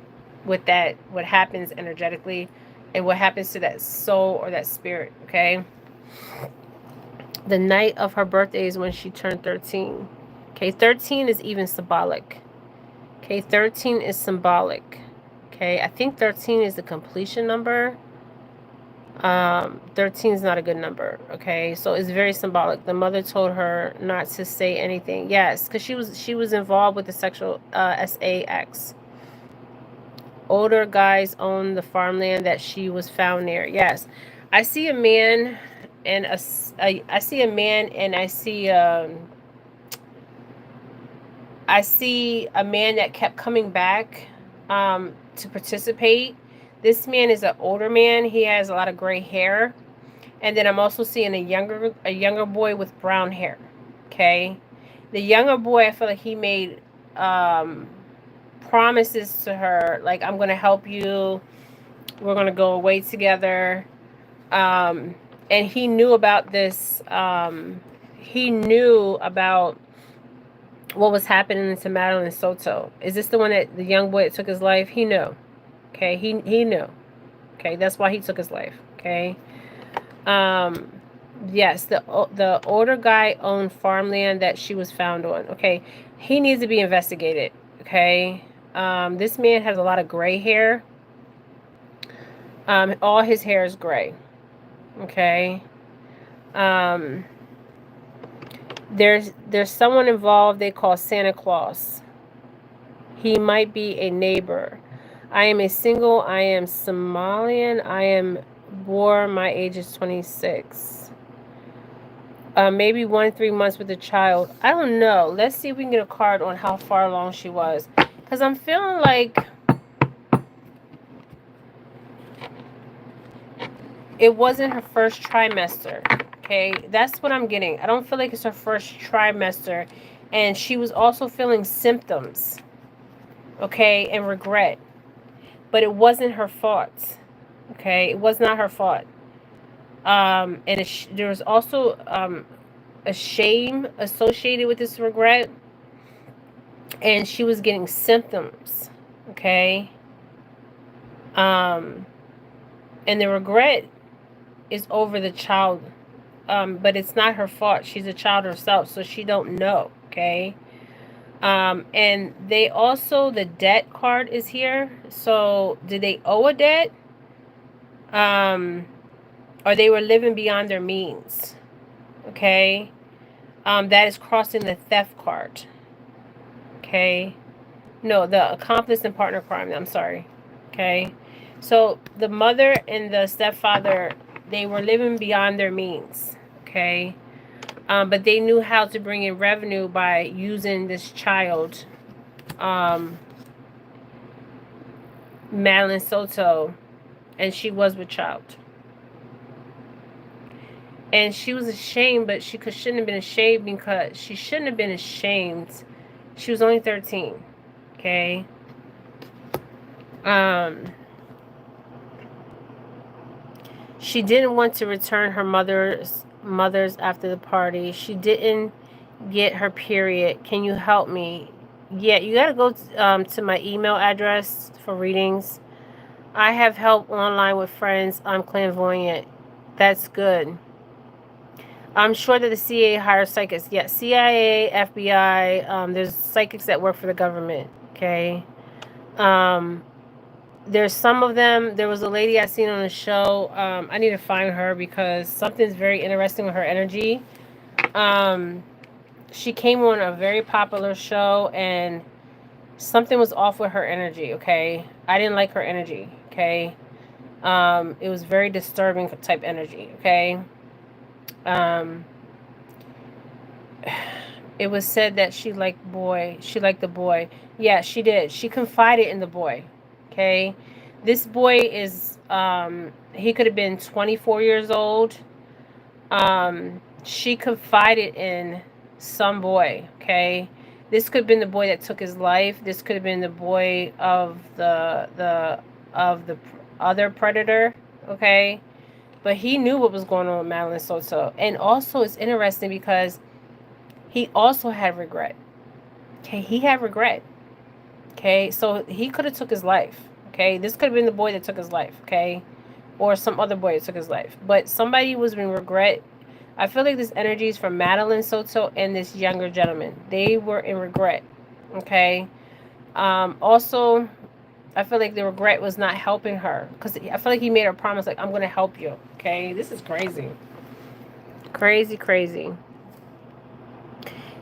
With that, what happens energetically, and what happens to that soul or that spirit, okay? The night of her birthday is when she turned 13. Okay, 13 is even symbolic. Okay, 13 is symbolic. Okay, I think 13 is the completion number. 13 is not a good number. Okay, so it's very symbolic. The mother told her not to say anything. Yes, because she was involved with the sexual sex. Older guys own the farmland that she was found near. Yes, I see a man, and I see a man, and I see a man that kept coming back to participate. This man is an older man. He has a lot of gray hair, and then I'm also seeing a younger boy with brown hair. Okay, the younger boy, I feel like he made promises to her, like, I'm gonna help you, we're gonna go away together, and he knew about this. He knew about what was happening to Madeline Soto. Is this the one that the young boy that took his life? He knew. Okay, he knew. Okay, that's why he took his life. Okay. Yes, the older guy owned farmland that she was found on. Okay, he needs to be investigated. Okay. This man has a lot of gray hair. All his hair is gray. Okay. There's someone involved they call Santa Claus. He might be a neighbor. I am a single. I am Somalian. I am Boer. My age is 26. Maybe 3 months with a child. I don't know. Let's see if we can get a card on how far along she was. Because I'm feeling like it wasn't her first trimester. Okay, that's what I'm getting. I don't feel like it's her first trimester. And she was also feeling symptoms. Okay, and regret. But it wasn't her fault. Okay, it was not her fault. And there was also a shame associated with this regret. And she was getting symptoms. Okay. And the regret is over the child. But it's not her fault. She's a child herself, so she don't know. Okay. And they also, the debt card is here. So did they owe a debt? Um, or they were living beyond their means. Okay. That is crossing the theft card. Okay. No, the accomplice and partner crime. I'm sorry. Okay. So the mother and the stepfather, they were living beyond their means. Okay. But they knew how to bring in revenue by using this child, Madeline Soto, and she was with child. And she was ashamed, but shouldn't have been ashamed because she shouldn't have been ashamed. She was only 13. Okay. She didn't want to return her mother's after the party. She didn't get her period. Can you help me? Yeah, you got to go to my email address for readings. I have help online with friends. I'm clairvoyant. That's good. I'm sure that the CIA hires psychics. Yeah, CIA, FBI. There's psychics that work for the government. Okay. There's some of them. There was a lady I seen on the show. I need to find her because something's very interesting with her energy. She came on a very popular show and something was off with her energy. Okay. I didn't like her energy. Okay. It was very disturbing type energy. Okay. It was said that she liked the boy. Yeah, she did. She confided in the boy. Okay. This boy is, he could have been 24 years old. She confided in some boy. Okay. This could have been the boy that took his life. This could have been the boy of the other predator. Okay. But he knew what was going on with Madeline Soto. And also it's interesting because he also had regret. Okay, he had regret. Okay, so he could have took his life. Okay, this could have been the boy that took his life. Okay, or some other boy that took his life. But somebody was in regret. I feel like this energy is from Madeline Soto and this younger gentleman. They were in regret. Okay. Also, I feel like the regret was not helping her because I feel like he made her promise, like, I'm going to help you. Okay, this is crazy. Crazy, crazy.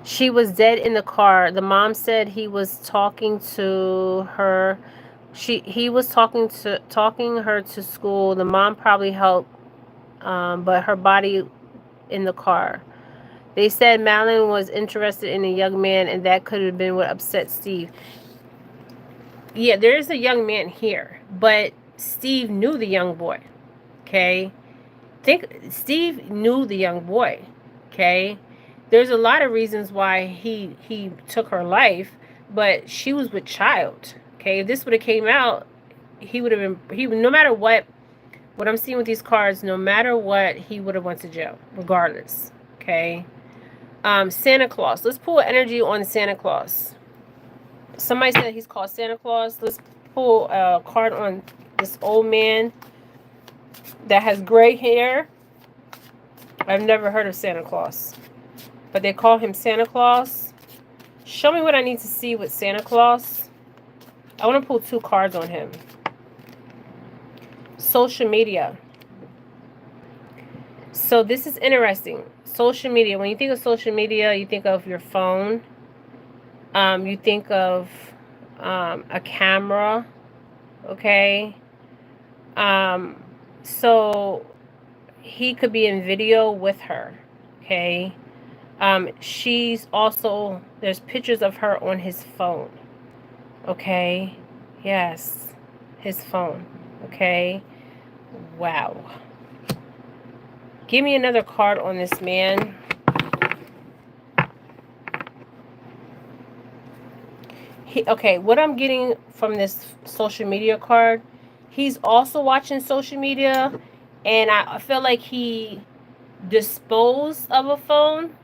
She was dead in the car. The mom said he was talking to her. He was talking her to school. The mom probably helped, but her body in the car. They said Madeline was interested in a young man, and that could have been what upset Steve. Yeah, there is a young man here, but Steve knew the young boy. Okay, Steve knew the young boy. Okay. There's a lot of reasons why he took her life, but she was with child. Okay, if this would have came out, he would have been, no matter what I'm seeing with these cards, no matter what, he would have went to jail regardless. Okay. Santa Claus. Let's pull energy on Santa Claus. Somebody said he's called Santa Claus. Let's pull a card on this old man that has gray hair. I've never heard of Santa Claus, but they call him Santa Claus. Show me what I need to see with Santa Claus. I want to pull 2 cards on him. Social media. So this is interesting. Social media. When you think of social media, you think of your phone. You think of a camera. Okay. So he could be in video with her. Okay. She's also, there's pictures of her on his phone. Okay. Yes. His phone. Okay. Wow. Give me another card on this man. Okay, what I'm getting from this social media card, he's also watching social media, and I feel like he disposed of a phone.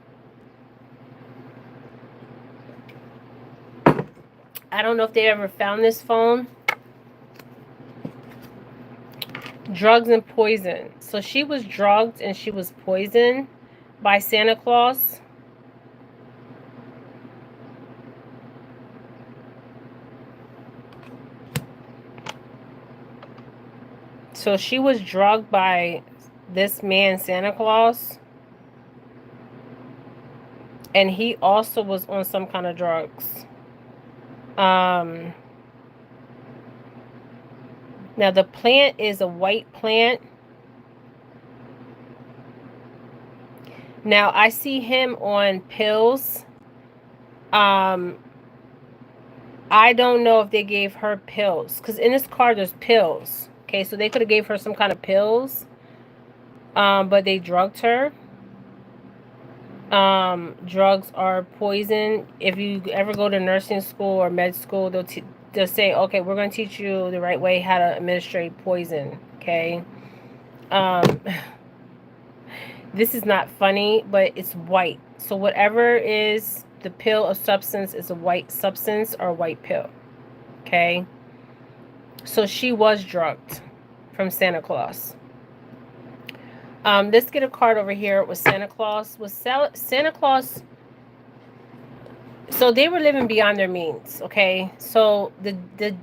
I don't know if they ever found this phone. Drugs and poison. So she was drugged and she was poisoned by Santa Claus. So she was drugged by this man, Santa Claus. And he also was on some kind of drugs. Now the plant is a white plant. Now I see him on pills. I don't know if they gave her pills, because in this card there's pills. Okay, so they could have gave her some kind of pills, but they drugged her. Drugs are poison. If you ever go to nursing school or med school, they'll say, okay, we're going to teach you the right way how to administrate poison. Okay. This is not funny, but it's white. So whatever is the pill or substance is a white substance or a white pill. Okay. So she was drugged from Santa Claus. Let's get a card over here with Santa Claus. With Santa Claus, so they were living beyond their means, okay? So the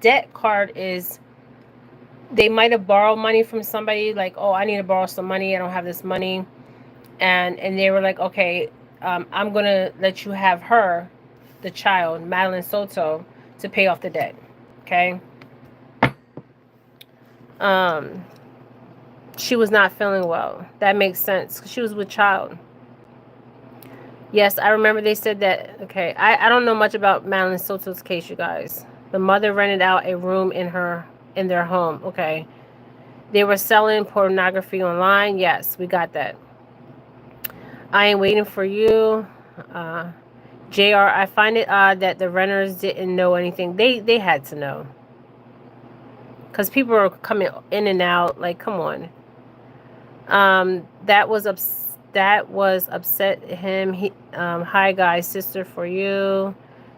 debt card is they might have borrowed money from somebody, like, oh, I need to borrow some money. I don't have this money. And they were like, okay, I'm going to let you have her, the child, Madeline Soto, to pay off the debt, okay? She was not feeling well. That makes sense, because she was with child. Yes, I remember they said that. Okay, I don't know much about Madeline Soto's case, you guys. The mother rented out a room in their home. Okay. They were selling pornography online. Yes, we got that. I ain't waiting for you. JR, I find it odd that the renters didn't know anything. They had to know. Because people are coming in and out. Like, come on. That was upset him. Hi guys, sister for you.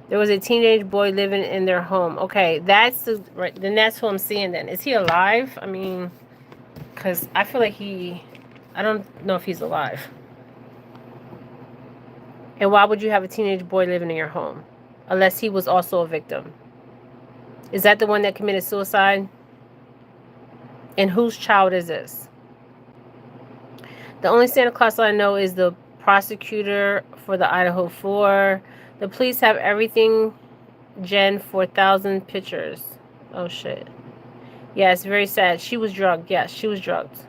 There was a teenage boy living in their home. Okay, that's right. Then that's who I'm seeing. Then is he alive? I mean, because I feel like I don't know if he's alive. And why would you have a teenage boy living in your home, unless he was also a victim? Is that the one that committed suicide? And whose child is this? The only Santa Claus I know is the prosecutor for the Idaho 4. The police have everything, Jen, 4,000 pictures. Oh, shit. Yeah, it's very sad. She was drugged. Yes, she was drugged.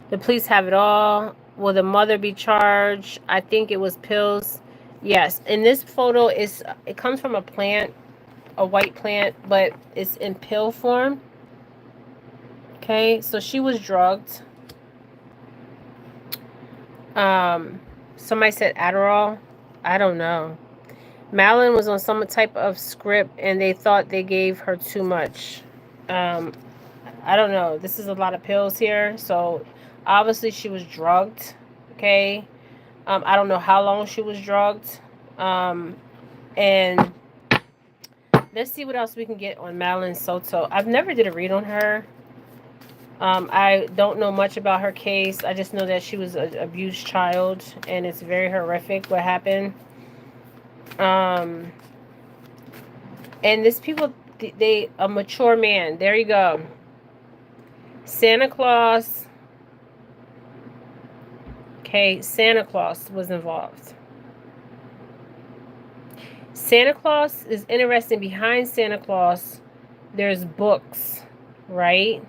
The police have it all. Will the mother be charged? I think it was pills. Yes. In this photo, it comes from a plant, a white plant, but it's in pill form. Okay, so she was drugged. Somebody said Adderall. I don't know. Madeline was on some type of script and they thought they gave her too much. I don't know. This is a lot of pills here. So obviously she was drugged. Okay. I don't know how long she was drugged. And let's see what else we can get on Madeline Soto. I've never did a read on her. I don't know much about her case. I just know that she was an abused child, and it's very horrific what happened. And this people, a mature man. There you go. Santa Claus. Okay, Santa Claus was involved. Santa Claus is interesting. Behind Santa Claus, there's books, right?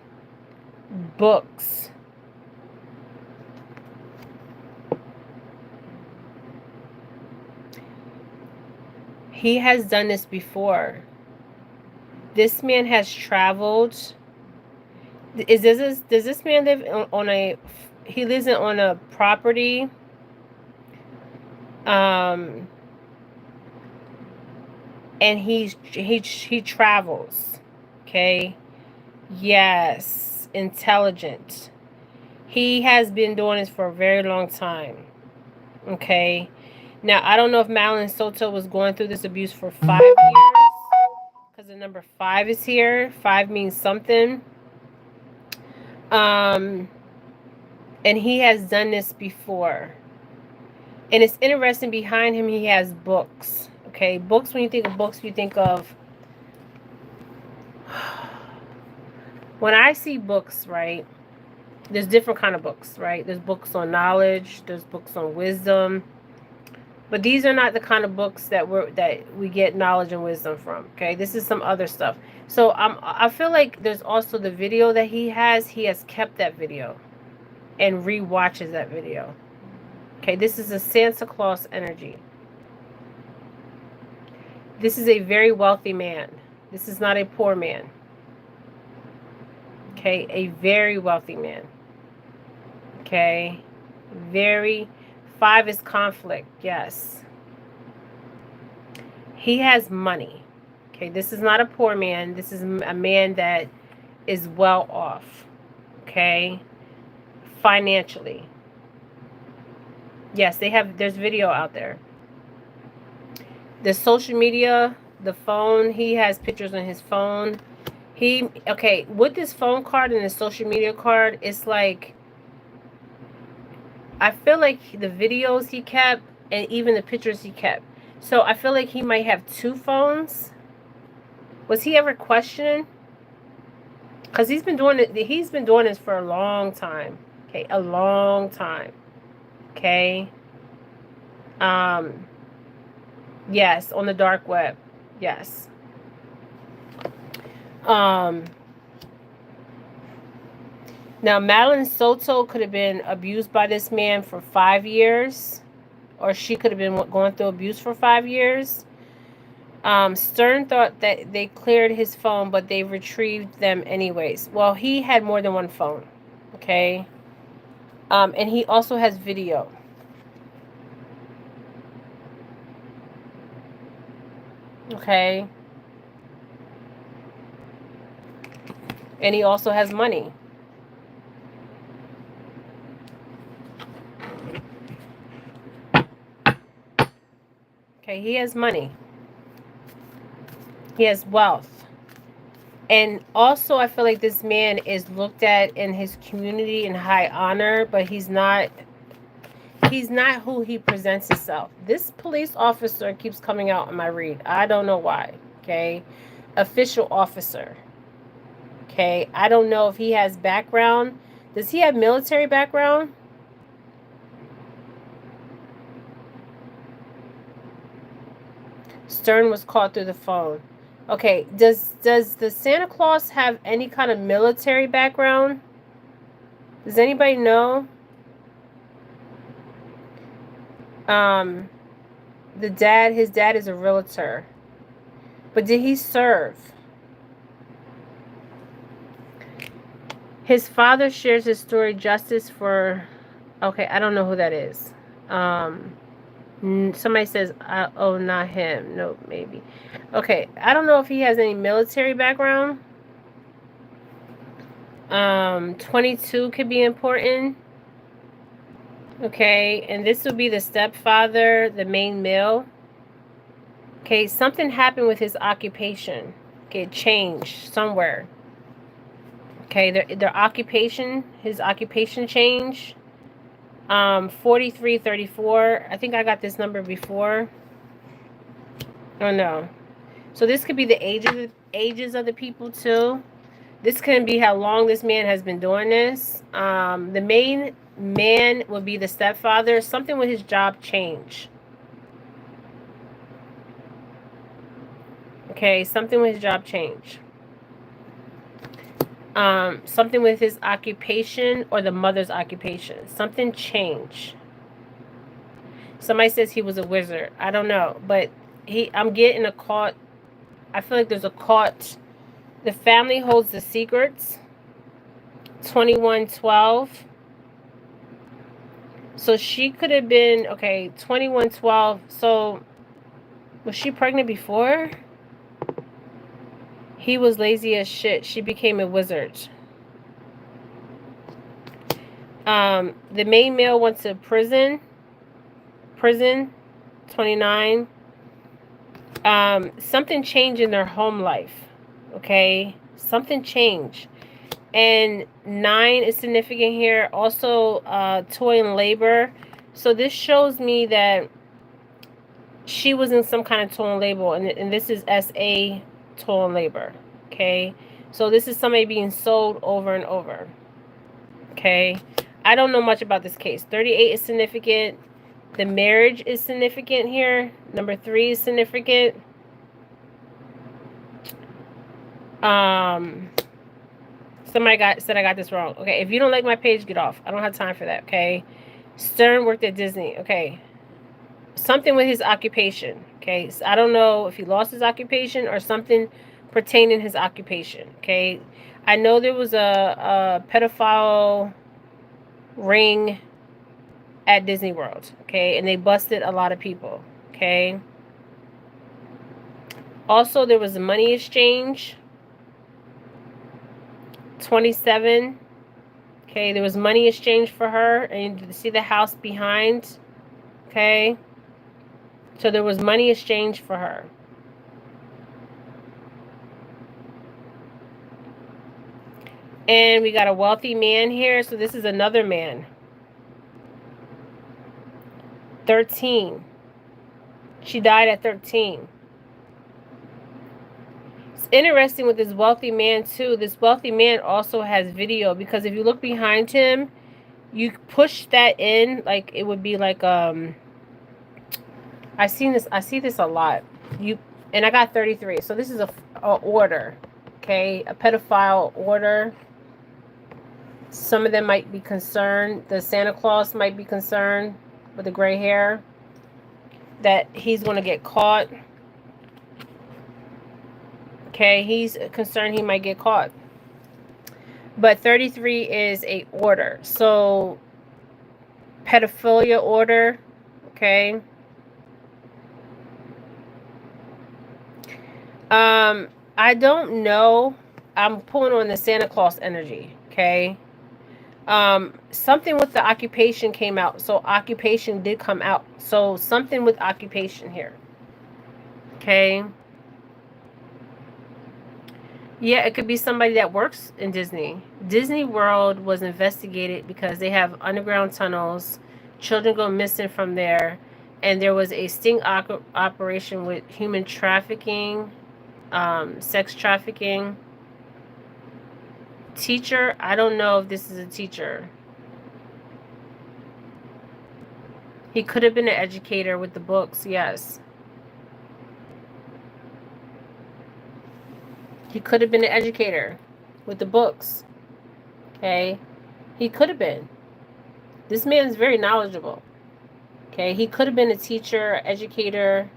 Books. He has done this before. This man has traveled. Does this man live on a? He lives on a property. And he travels. Okay. Yes. Intelligent. He has been doing this for a very long time. Okay. Now, I don't know if Madeline Soto was going through this abuse for 5 years. Because the number 5 is here. 5 means something. And he has done this before. And it's interesting, behind him, he has books. Okay. Books, when you think of books, you think of When I see books, right, there's different kind of books, right? There's books on knowledge, there's books on wisdom, but these are not the kind of books that we get knowledge and wisdom from. Okay, this is some other stuff. So I feel like there's also the video that he has. He has kept that video and re-watches that video. Okay, this is a Santa Claus energy. This is a very wealthy man. This is not a poor man. Okay, a very wealthy man. Okay, very. 5 is conflict. Yes. He has money. Okay, this is not a poor man. This is a man that is well off. Okay, financially. Yes, there's video out there. The social media, the phone, he has pictures on his phone. Okay, with this phone card and the social media card, it's like, I feel like the videos he kept and even the pictures he kept. So I feel like he might have 2 phones. Was he ever questioned? Because he's been doing it. He's been doing this for a long time. Okay, a long time. Okay. Yes, on the dark web. Yes. Now, Madeline Soto could have been abused by this man for 5 years, or she could have been going through abuse for 5 years. Stern thought that they cleared his phone, but they retrieved them anyways. Well, he had more than one phone, okay? And he also has video. Okay? And he also has money. Okay, he has money. He has wealth. And also, I feel like this man is looked at in his community in high honor, but he's not who he presents himself. This police officer keeps coming out in my read. I don't know why. Okay? Official officer. Okay? I don't know if he has background. Does he have military background? Stern was caught through the phone. Okay, does the Santa Claus have any kind of military background? Does anybody know? His dad is a realtor. But did he serve? His father shares his story, justice for, okay, I don't know who that is. Somebody says, oh, not him. No, maybe. Okay, I don't know if he has any military background. 22 could be important. Okay, and this would be the stepfather, the main male. Okay, something happened with his occupation. Okay, it changed somewhere. Okay, their occupation, his occupation changed. 4334. I think I got this number before. Oh no. So this could be the ages of the people too. This can be how long this man has been doing this. The main man would be the stepfather. Something with his job change. Okay, something with his job change. Something with his occupation or the mother's occupation. Something changed. Somebody says he was a wizard. I don't know, but I'm getting a caught. I feel like there's a caught. The family holds the secrets. 2112. So she could have been, okay, 2112. So was she pregnant before? He was lazy as shit. She became a wizard. The main male went to prison. 29. Something changed in their home life. Okay? Something changed. And 9 is significant here. Also, toy and labor. So this shows me that she was in some kind of toy and labor. And this is SA, toil and labor. Okay? So this is somebody being sold over and over. Okay. I don't know much about this case. 38 is significant. The marriage is significant here. Number 3 is significant. Somebody said I got this wrong. Okay, if you don't like my page, get off. I don't have time for that. Okay. Stern worked at Disney. Okay. Something with his occupation. Okay. So I don't know if he lost his occupation or something pertaining his occupation. Okay. I know there was a pedophile ring at Disney World. Okay. And they busted a lot of people. Okay. Also, there was a money exchange. 27. Okay, there was money exchange for her, and you see the house behind. Okay, so there was money exchange for her. And we got a wealthy man here, so this is another man. 13. She died at 13. It's interesting with this wealthy man too. This wealthy man also has video, because if you look behind him, you push that in, like it would be like I see this a lot. And I got 33. So this is a order. Okay, a pedophile order. Some of them might be concerned. The Santa Claus might be concerned with the gray hair that he's going to get caught. Okay, he's concerned he might get caught. But 33 is a order. So pedophilia order. Okay. I don't know. I'm pulling on the Santa Claus energy. Okay. Something with the occupation came out. So occupation did come out. So something with occupation here. Okay. Yeah, it could be somebody that works in Disney. Disney World was investigated because they have underground tunnels. Children go missing from there. And there was a sting operation with human trafficking, sex trafficking. Teacher, I don't know if this is a teacher. He could have been an educator with the books, yes. He could have been an educator with the books. Okay? He could have been. This man's very knowledgeable. Okay? He could have been a teacher, educator,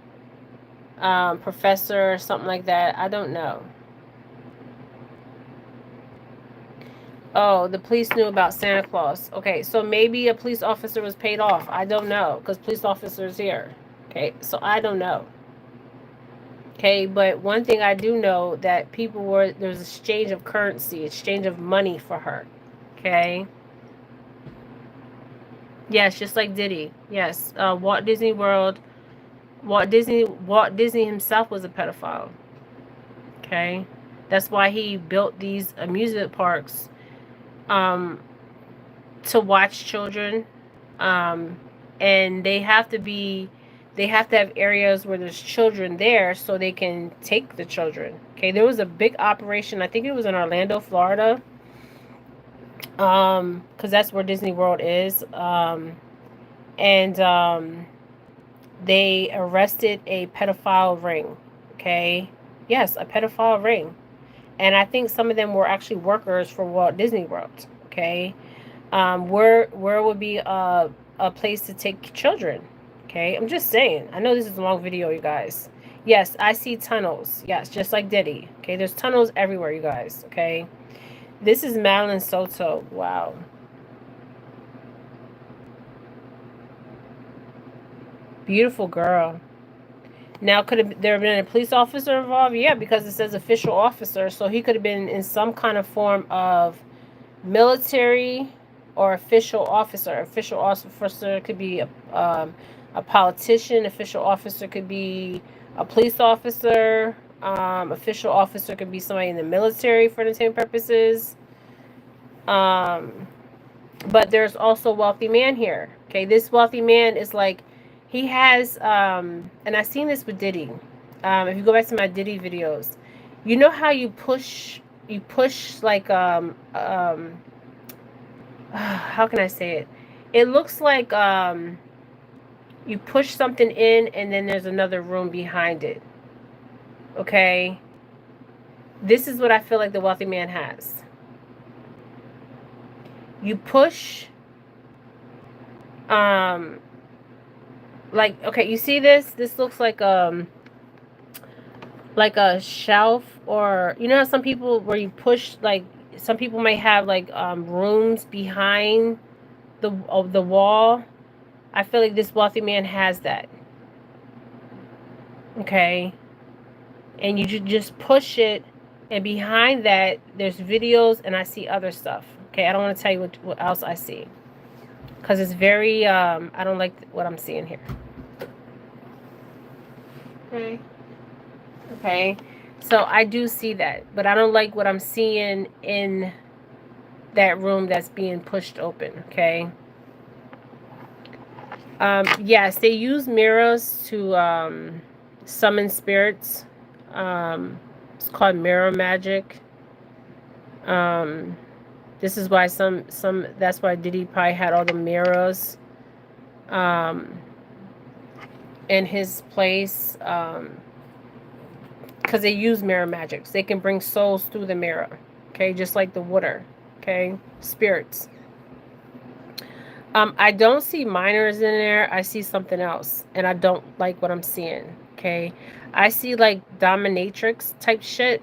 professor, something like that. I don't know. Oh, the police knew about Santa Claus. Okay, so maybe a police officer was paid off. I don't know, because police officers here. Okay, so I don't know. Okay, but one thing I do know, that there was exchange of currency, exchange of money for her. Okay. Yes, just like Diddy. Yes, Walt Disney himself was a pedophile. Okay, that's why he built these amusement parks to watch children, and they have to have areas where there's children there so they can take the children. Okay, there was a big operation, I think it was in Orlando, Florida, because that's where Disney World is, and they arrested a pedophile ring. Okay, yes, a pedophile ring. And I think some of them were actually workers for Walt Disney World. Okay, where would be a place to take children? Okay, I'm just saying. I know this is a long video, you guys. Yes, I see tunnels. Yes, just like Diddy. Okay, there's tunnels everywhere, you guys. Okay, this is Madeline Soto. Wow. Beautiful girl. Now, could there have been a police officer involved? Yeah, because it says official officer. So he could have been in some kind of form of military or official officer. Official officer could be a politician. Official officer could be a police officer. Official officer could be somebody in the military for the same purposes. But there's also a wealthy man here. Okay, this wealthy man is like, he has, and I've seen this with Diddy. If you go back to my Diddy videos, you know how you push you push like how can I say it? It looks like you push something in and then there's another room behind it. Okay? This is what I feel like the wealthy man has. You push like, okay, you see this? This looks like a shelf, or you know how some people where you push, like some people may have like rooms behind the wall. I feel like this wealthy man has that. Okay? And you just push it, and behind that there's videos, and I see other stuff. Okay, I don't want to tell you what else I see, because it's very I don't like what I'm seeing here. Okay, so I do see that, but I don't like what I'm seeing in that room that's being pushed open. Okay. Yes, they use mirrors to summon spirits. It's called mirror magic. This is why some that's why Diddy probably had all the mirrors in his place, because they use mirror magics. They can bring souls through the mirror. Okay, just like the water. Okay, spirits. I don't see minors in there. I see something else, and I don't like what I'm seeing. Okay, I see like dominatrix type shit,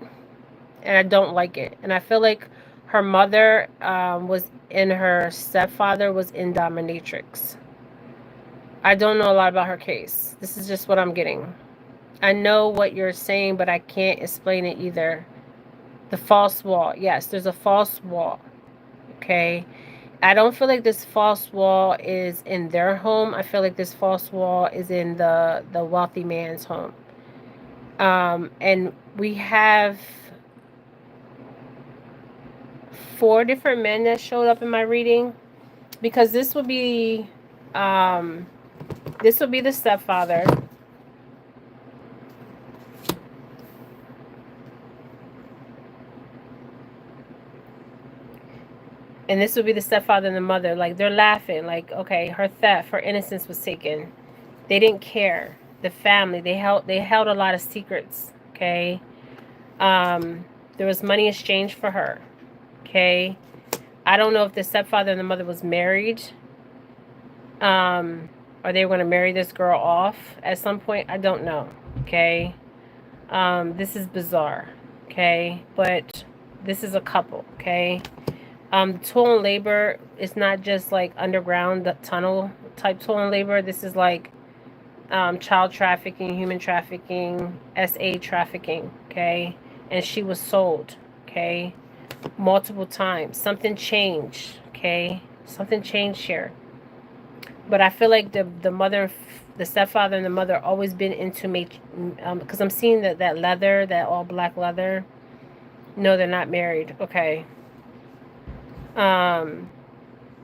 and I don't like it. And I feel like her mother was in, her stepfather was in dominatrix. I don't know a lot about her case. This is just what I'm getting. I know what you're saying, but I can't explain it either. The false wall. Yes, there's a false wall. Okay. I don't feel like this false wall is in their home. I feel like this false wall is in the wealthy man's home. And we have 4 different men that showed up in my reading, because this would be the stepfather. And this would be the stepfather and the mother. Like, they're laughing. Like, okay, her theft, her innocence was taken. They didn't care. The family, they held a lot of secrets. Okay. There was money exchanged for her. Okay. I don't know if the stepfather and the mother was married. Or they were going to marry this girl off at some point. I don't know. Okay. This is bizarre. Okay. But this is a couple. Okay. The toil and labor is not just like underground, the tunnel type toil and labor. This is like child trafficking, human trafficking, SA trafficking, okay? And she was sold, okay? Multiple times. Something changed, okay? Something changed here. But I feel like the mother, the stepfather and the mother always been into because I'm seeing that leather, that all black leather. No, they're not married, okay?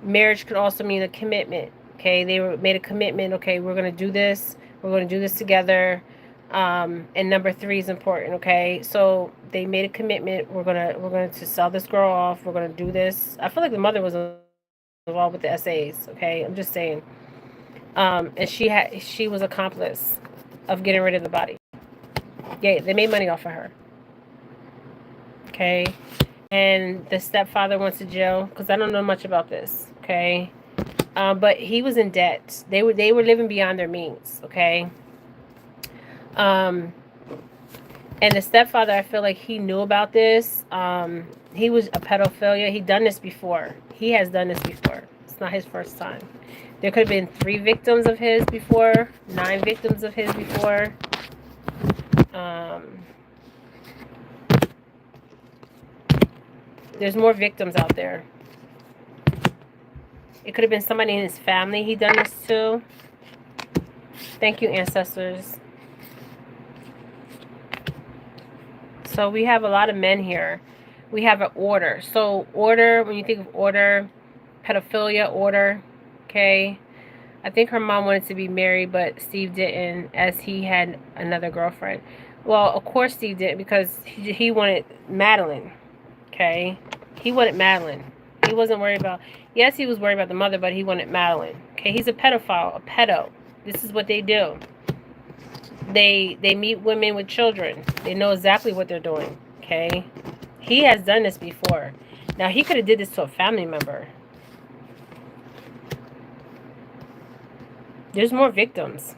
Marriage could also mean a commitment. Okay, they made a commitment. Okay, we're gonna do this. We're gonna do this together. And number 3 is important. Okay, so they made a commitment. We're going to sell this girl off. We're gonna do this. I feel like the mother was involved with the SAs. Okay, I'm just saying. And she was accomplice of getting rid of the body. Yeah, they made money off of her. Okay. And the stepfather went to jail, because I don't know much about this, okay? But he was in debt. They were living beyond their means, okay? And the stepfather, I feel like he knew about this. He was a pedophilia. He done this before. He has done this before. It's not his first time. There could have been 3 victims of his before, 9 victims of his before. There's more victims out there. It could have been somebody in his family he done this to. Thank you, ancestors. So we have a lot of men here. We have an order. So order, when you think of order, pedophilia, order, okay? I think her mom wanted to be married, but Steve didn't, as he had another girlfriend. Well, of course Steve didn't, because he wanted Madeline. Okay? He wanted Madeline. He wasn't worried about... Yes, he was worried about the mother, but he wanted Madeline. Okay? He's a pedophile, a pedo. This is what they do. They meet women with children. They know exactly what they're doing. Okay? He has done this before. Now, he could have did this to a family member. There's more victims.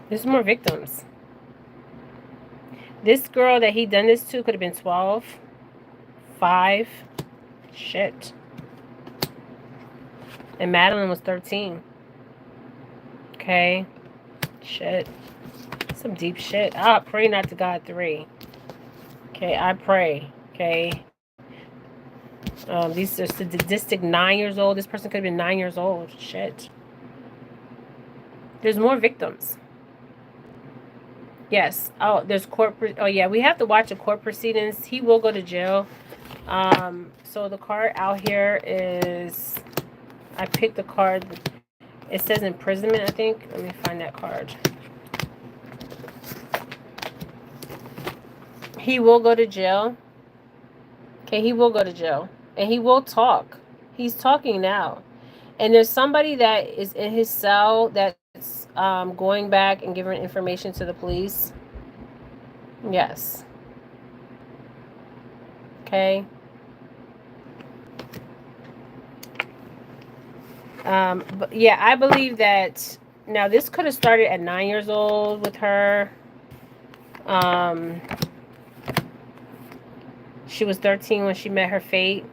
There's more victims. This girl that he done this to could have been 12, 5. Shit. And Madeline was 13. Okay. Shit. Some deep shit. I pray not to God 3. Okay, I pray. Okay. These are sadistic 9 years old. This person could have been 9 years old. Shit. There's more victims. Yes. Oh, there's court. Oh, yeah. We have to watch the court proceedings. He will go to jail. So the card out here is... I picked the card. It says imprisonment, I think. Let me find that card. He will go to jail. Okay, he will go to jail. And he will talk. He's talking now. And there's somebody that is in his cell that's going back and giving information to the police. Yes. Okay. But yeah, I believe that... Now, this could have started at 9 years old with her. She was 13 when she met her fate.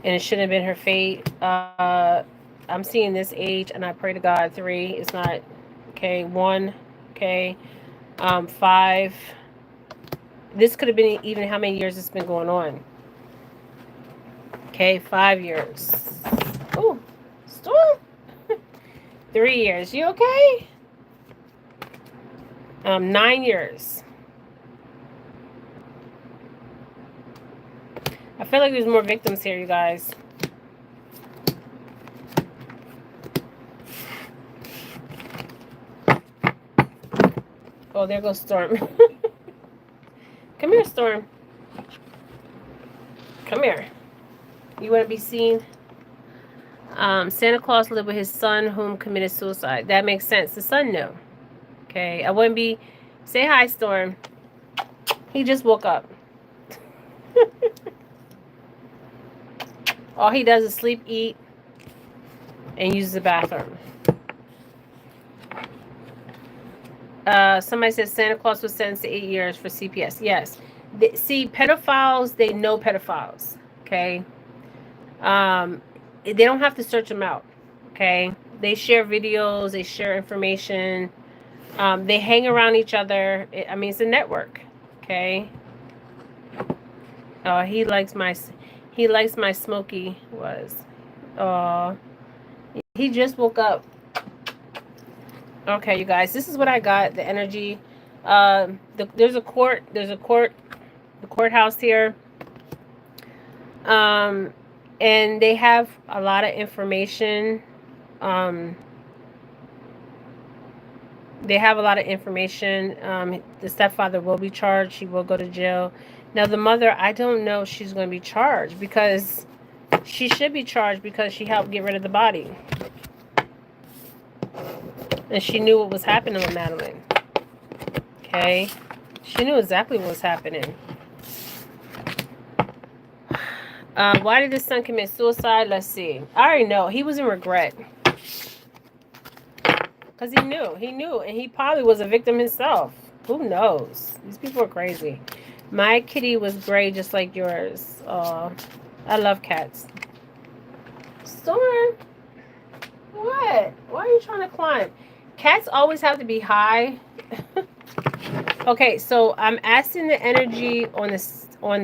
And it shouldn't have been her fate. I'm seeing this age, and I pray to God 3. It's not... Okay, 1. Okay. 5. This could have been even how many years it's been going on. Okay, 5 years. Oh, Storm. 3 years. You okay? 9 years. I feel like there's more victims here, you guys. Oh, there goes Storm. Come here, Storm. Come here. You want to be seen? Santa Claus lived with his son whom committed suicide. That makes sense. The son knew. Okay, I wouldn't be... Say hi, Storm. He just woke up. All he does is sleep, eat, and use the bathroom. Somebody says Santa Claus was sentenced to 8 years for CPS. Yes. See, pedophiles, they know pedophiles. Okay? They don't have to search them out. Okay? They share videos. They share information. They hang around each other. I mean, it's a network. Okay? Oh, he likes my smoky was. Oh, he just woke up. Okay, you guys, this is what I got. The energy. There's a courthouse here. And they have a lot of information. They have a lot of information. The stepfather will be charged. He will go to jail. Now, the mother, I don't know if she's going to be charged because she should be charged because she helped get rid of the body. And she knew what was happening with Madeline. Okay? She knew exactly what was happening. Why did his son commit suicide? Let's see. I already know. He was in regret. Because he knew. He knew. And he probably was a victim himself. Who knows? These people are crazy. My kitty was gray just like yours. I love cats. Storm? What? Why are you trying to climb? Cats always have to be high. Okay, so I'm asking the energy on the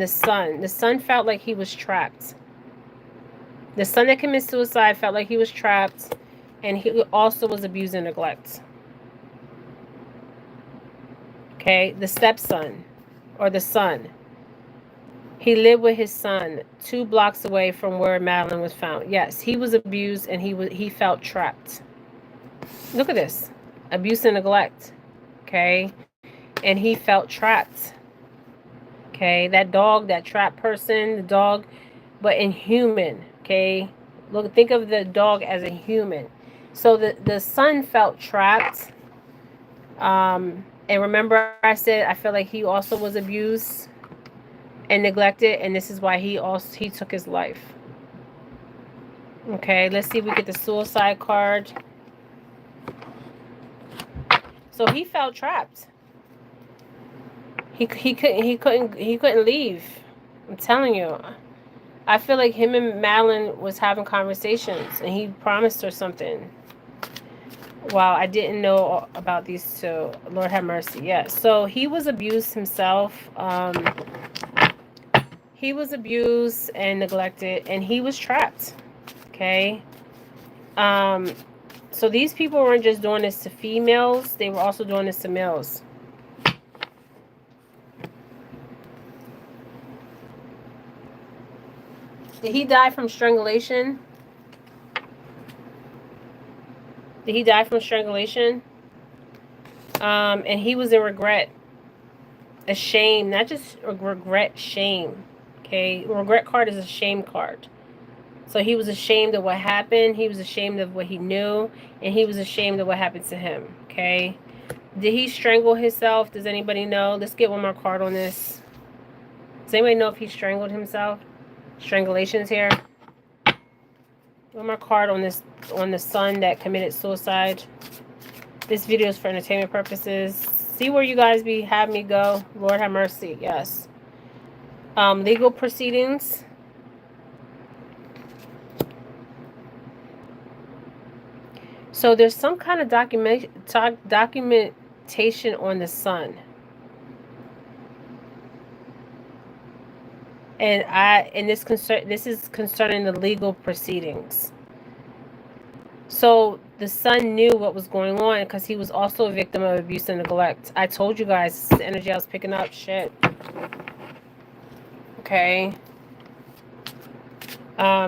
son. The son felt like he was trapped. The son that committed suicide felt like he was trapped, and he also was abused and neglect. Okay, the stepson or the son. He lived with his son 2 blocks away from where Madeline was found. Yes, he was abused and he felt trapped. Look at this. Abuse and neglect. Okay. And he felt trapped. Okay. That dog, that trapped person, the dog, but inhuman. Okay. Look, think of the dog as a human. So the son felt trapped. And remember I said I feel like he also was abused and neglected, and this is why he took his life. Okay, let's see if we get the suicide card. So he felt trapped. He couldn't leave. I'm telling you. I feel like him and Madeline was having conversations, and he promised her something. Wow, I didn't know about these two. Lord have mercy. Yeah. So he was abused himself. He was abused and neglected, and he was trapped. Okay. Um, so these people weren't just doing this to females; they were also doing this to males. Did he die from strangulation? Did he die from strangulation? And he was in regret, ashamed, not just regret, shame. Okay, regret card is a shame card. So he was ashamed of what happened. He was ashamed of what he knew, and he was ashamed of what happened to him. Okay, did he strangle himself? Does anybody know? Let's get one more card on this. Does anybody know if he strangled himself? Strangulations here. One more card on this, on the son that committed suicide. This video is for entertainment purposes. See where you guys have me go. Lord have mercy. Yes. Legal proceedings. So there's some kind of documentation on the son. And this is concerning the legal proceedings. So the son knew what was going on because he was also a victim of abuse and neglect. I told you guys the energy I was picking up. Shit. Okay.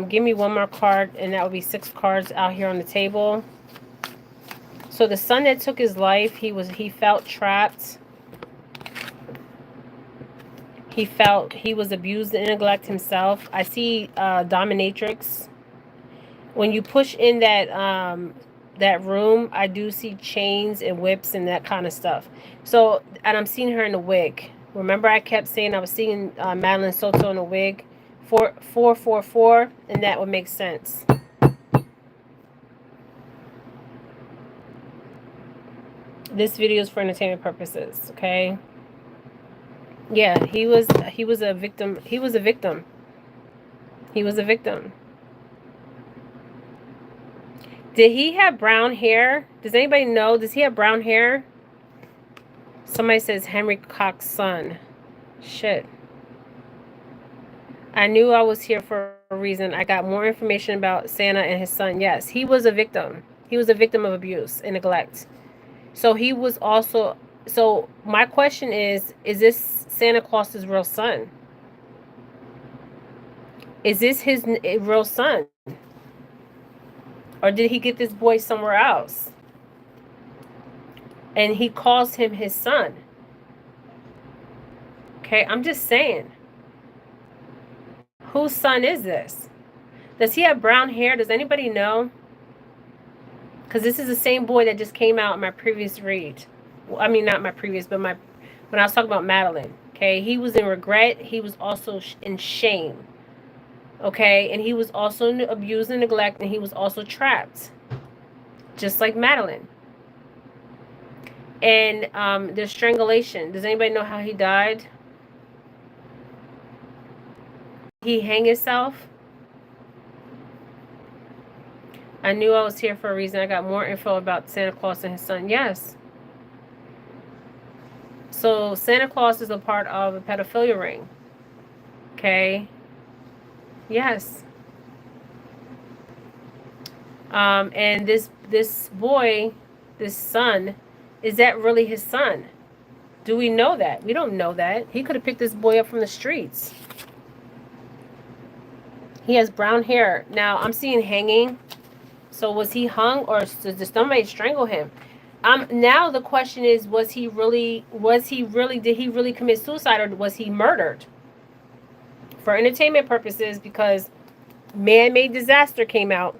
Give me one more card, and that would be 6 cards out here on the table. So the son that took his life, he felt trapped. He was abused and neglected himself. I see dominatrix. When you push in that room, I do see chains and whips and that kind of stuff. So, and I'm seeing her in a wig. Remember, I kept saying I was seeing Madeline Soto in a wig. 444, and that would make sense. This video is for entertainment purposes. Okay. Yeah, he was a victim. He was a victim. He was a victim. Did he have brown hair? Does anybody know? Does he have brown hair? Somebody says Henry Cox's son. Shit. I knew I was here for a reason. I got more information about Santa and his son. Yes, he was a victim. He was a victim of abuse and neglect. So he was also... So my question is this Santa Claus's real son? Is this his real son? Or did he get this boy somewhere else? And he calls him his son. Okay, I'm just saying. Whose son is this? Does he have brown hair? Does anybody know? Because this is the same boy that just came out in my previous read. Well, I mean, not my previous, but when I was talking about Madeline. Okay, he was in regret. He was also in shame. Okay, and he was also abused and neglected, and he was also trapped. Just like Madeline. And there's strangulation. Does anybody know how he died? He hang himself. I knew I was here for a reason. I got more info about Santa Claus and his son. Yes. So Santa Claus is a part of a pedophilia ring. Okay. Yes. And this boy, this son, is that really his son? Do we know that? We don't know that. He could have picked this boy up from the streets. He has brown hair. Now, I'm seeing hanging. So was he hung, or did somebody strangle him? Now the question is, did he really commit suicide, or was he murdered for entertainment purposes? Because man-made disaster came out.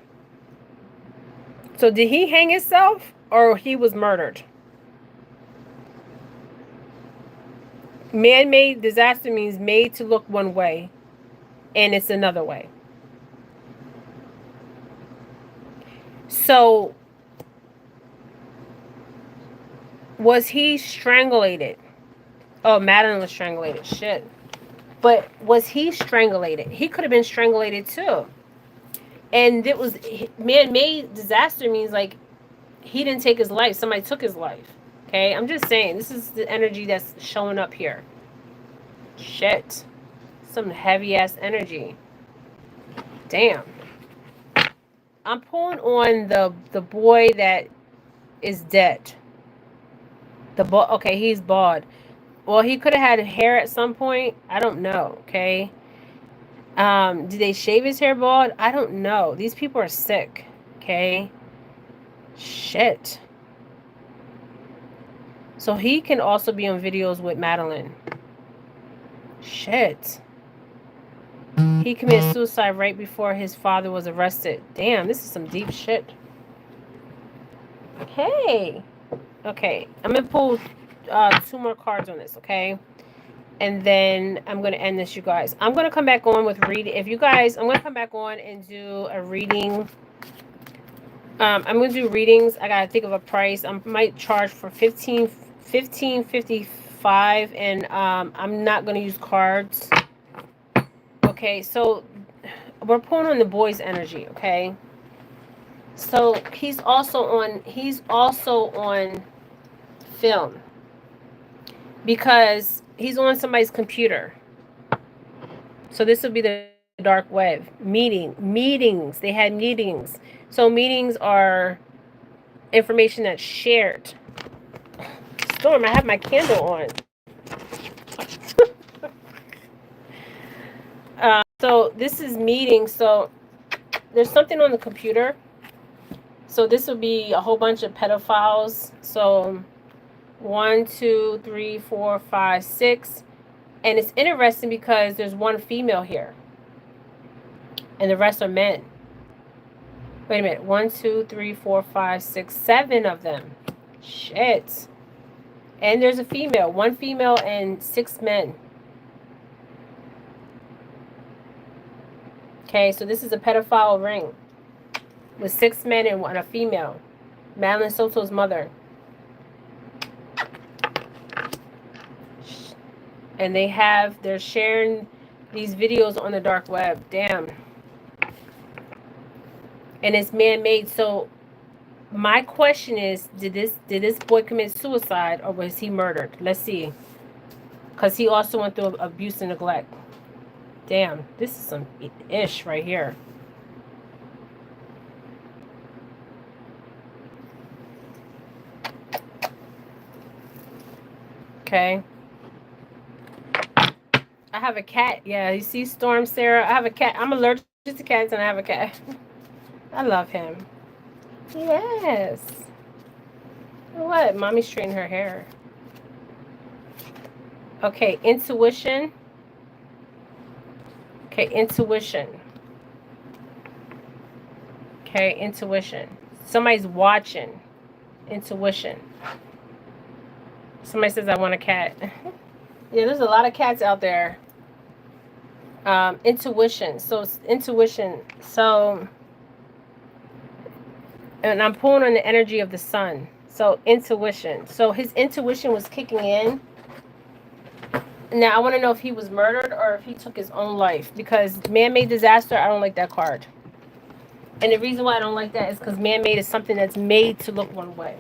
So did he hang himself, or he was murdered? Man-made disaster means made to look one way, and it's another way. So was he strangulated? Oh, Madeline was strangulated. Shit. But was he strangulated? He could have been strangulated too. And it was man-made disaster means like he didn't take his life. Somebody took his life. Okay? I'm just saying, this is the energy that's showing up here. Shit. Some heavy-ass energy. Damn. I'm pulling on the boy that is dead. Okay, he's bald. Well, he could have had hair at some point. I don't know, okay? Did they shave his hair bald? I don't know. These people are sick, okay? Shit. So he can also be on videos with Madeline. Shit. He committed suicide right before his father was arrested. Damn, this is some deep shit. Hey. Okay, I'm going to pull 2 more cards on this, okay? And then I'm going to end this, you guys. I'm going to come back on with reading. I'm going to come back on and do a reading. I'm going to do readings. I got to think of a price. I might charge for $15.55, and I'm not going to use cards. Okay, so we're pulling on the boy's energy, okay? So he's also on film because he's on somebody's computer. So this would be the dark web. Meetings. They had meetings. So meetings are information that's shared. Storm, I have my candle on. So this is meetings. So there's something on the computer. So this would be a whole bunch of pedophiles. So 1, 2, 3, 4, 5, 6. And it's interesting because there's one female here. And the rest are men. Wait a minute. 1, 2, 3, 4, 5, 6, 7 of them. Shit. And there's a female. 1 female and 6 men. Okay, so this is a pedophile ring. With 6 men and a female. Madeline Sto's mother. And they're sharing these videos on the dark web. Damn. And it's man-made. So my question is, did this boy commit suicide, or was he murdered? Let's see. Because he also went through abuse and neglect. Damn, this is some ish right here. Okay. I have a cat. Yeah, you see Storm, Sarah? I have a cat. I'm allergic to cats, and I have a cat. I love him. Yes. What? Mommy's straightening her hair. Okay, intuition. Okay, intuition. Okay, intuition. Somebody's watching. Intuition. Somebody says, I want a cat. Yeah, there's a lot of cats out there. Intuition. So it's intuition. So, and I'm pulling on the energy of the sun. So intuition. So his intuition was kicking in. Now I want to know if he was murdered or if he took his own life. Because man-made disaster, I don't like that card. And the reason why I don't like that is because man-made is something that's made to look one way.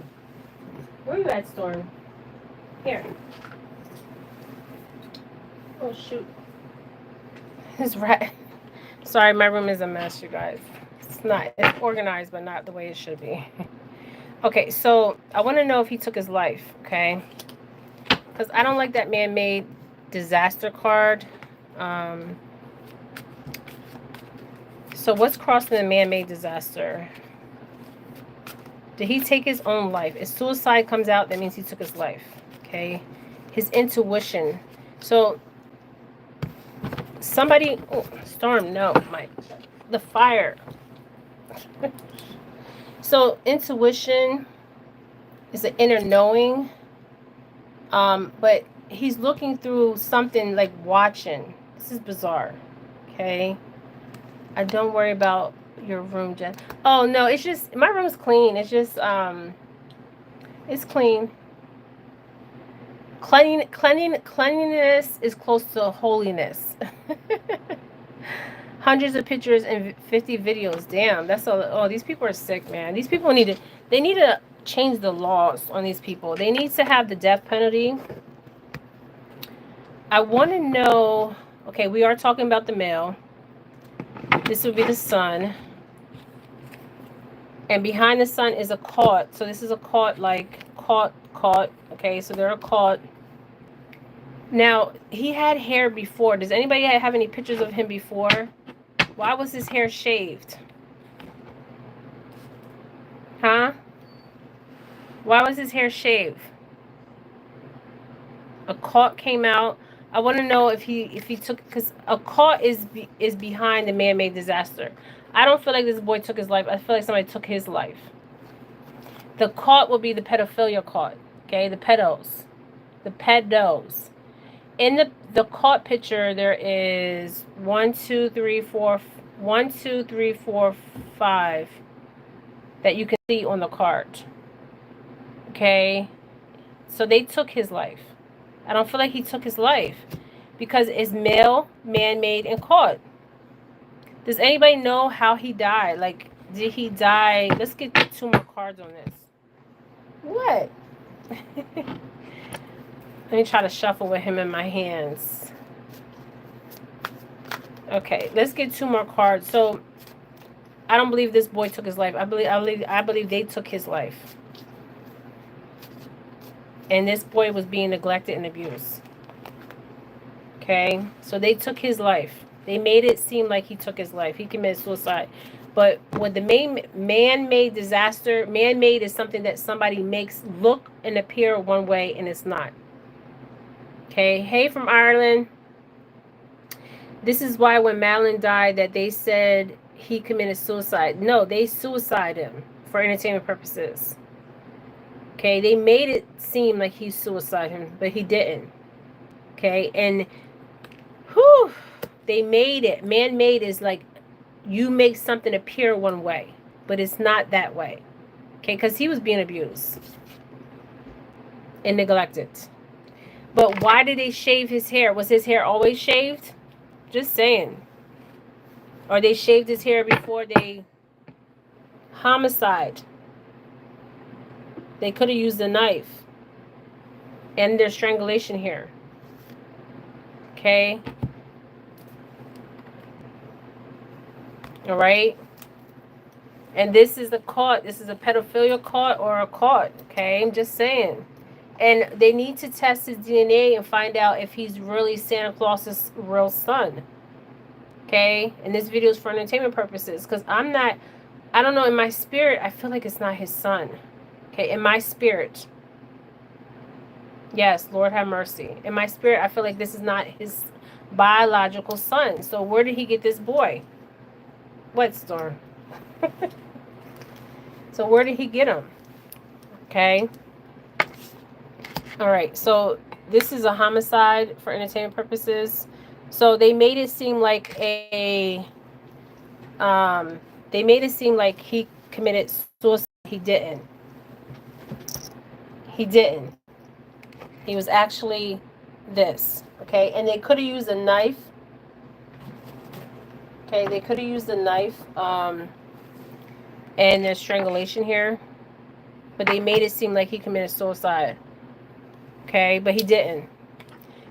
Where are you at, Storm? Here. Oh, shoot. His rat. Sorry, my room is a mess, you guys. It's organized, but not the way it should be. Okay, so I want to know if he took his life, okay? Because I don't like that man-made disaster card. So what's crossing the man-made disaster? Did he take his own life? If suicide comes out, that means he took his life. Okay. His intuition. So somebody, oh, storm, no, the fire. So intuition is an inner knowing. But he's looking through something, like watching. This is bizarre. Okay. I don't worry about your room, Jen. Oh no, it's just my room's clean. It's just it's clean. Cleanliness is close to holiness. Hundreds of pictures and 50 videos. Damn, that's a. Oh, these people are sick, man. These people need to. They need to change the laws on these people. They need to have the death penalty. I want to know. Okay, we are talking about the male. This would be the son. And behind the sun is a caught. So this is a caught, like caught. Okay, so they're a caught. Now, he had hair before. Does anybody have any pictures of him before? Why was his hair shaved? Huh? Why was his hair shaved? A caught came out. I want to know if he took, because a caught is behind the man-made disaster. I don't feel like this boy took his life. I feel like somebody took his life. The caught will be the pedophilia caught. Okay, the pedos. The pedos. In the caught picture, there is 1, 2, 3, 4, 1, 2, 3, 4, 5 that you can see on the cart. Okay, so they took his life. I don't feel like he took his life because it's male, man-made, and caught. Does anybody know how he died? Like, did he die? Let's get 2 more cards on this. What? Let me try to shuffle with him in my hands. Okay, let's get 2 more cards. So, I don't believe this boy took his life. I believe they took his life. And this boy was being neglected and abused. Okay, so they took his life. They made it seem like he took his life. He committed suicide. But with the man-made disaster, man-made is something that somebody makes look and appear one way, and it's not. Okay, hey from Ireland. This is why when Madeline died that they said he committed suicide. No, they suicided him for entertainment purposes. Okay, they made it seem like he suicided him, but he didn't. Okay, and whew, they made it. Man-made is like you make something appear one way, but it's not that way. Okay, because he was being abused and neglected. But why did they shave his hair? Was his hair always shaved? Just saying. Or they shaved his hair before they homicide. They could have used a knife. And there's strangulation here. Okay. All right. And this is the caught. This is a pedophilia caught or a caught. Okay. I'm just saying. And they need to test his DNA and find out if he's really Santa Claus's real son. Okay. And this video is for entertainment purposes. Because I don't know, in my spirit, I feel like it's not his son. Okay. In my spirit. Yes, Lord have mercy. In my spirit, I feel like this is not his biological son. So where did he get this boy? What, Storm? So where did he get him? Okay. All right. So this is a homicide for entertainment purposes. So they made it seem like they made it seem like he committed suicide. He didn't. He didn't. He was actually this. Okay. And they could have used a knife. Okay, they could have used a knife, and there's strangulation here, but they made it seem like he committed suicide. Okay, but he didn't.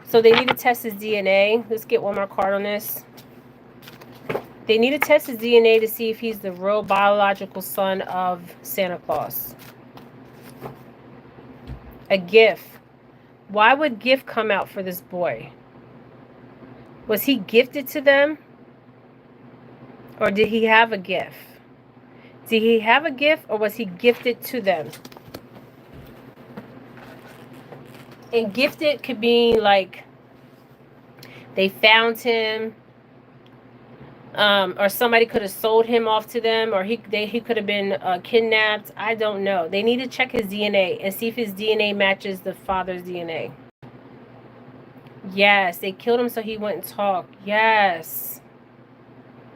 So they need to test his DNA. Let's get 1 more card on this. They need to test his DNA to see if he's the real biological son of Santa Claus. A gift. Why would gift come out for this boy? Was he gifted to them? Or did he have a gift? Did he have a gift, or was he gifted to them? And gifted could be like they found him, or somebody could have sold him off to them, or he could have been kidnapped. I don't know. They need to check his DNA and see if his DNA matches the father's DNA. Yes, they killed him so he wouldn't talk. Yes.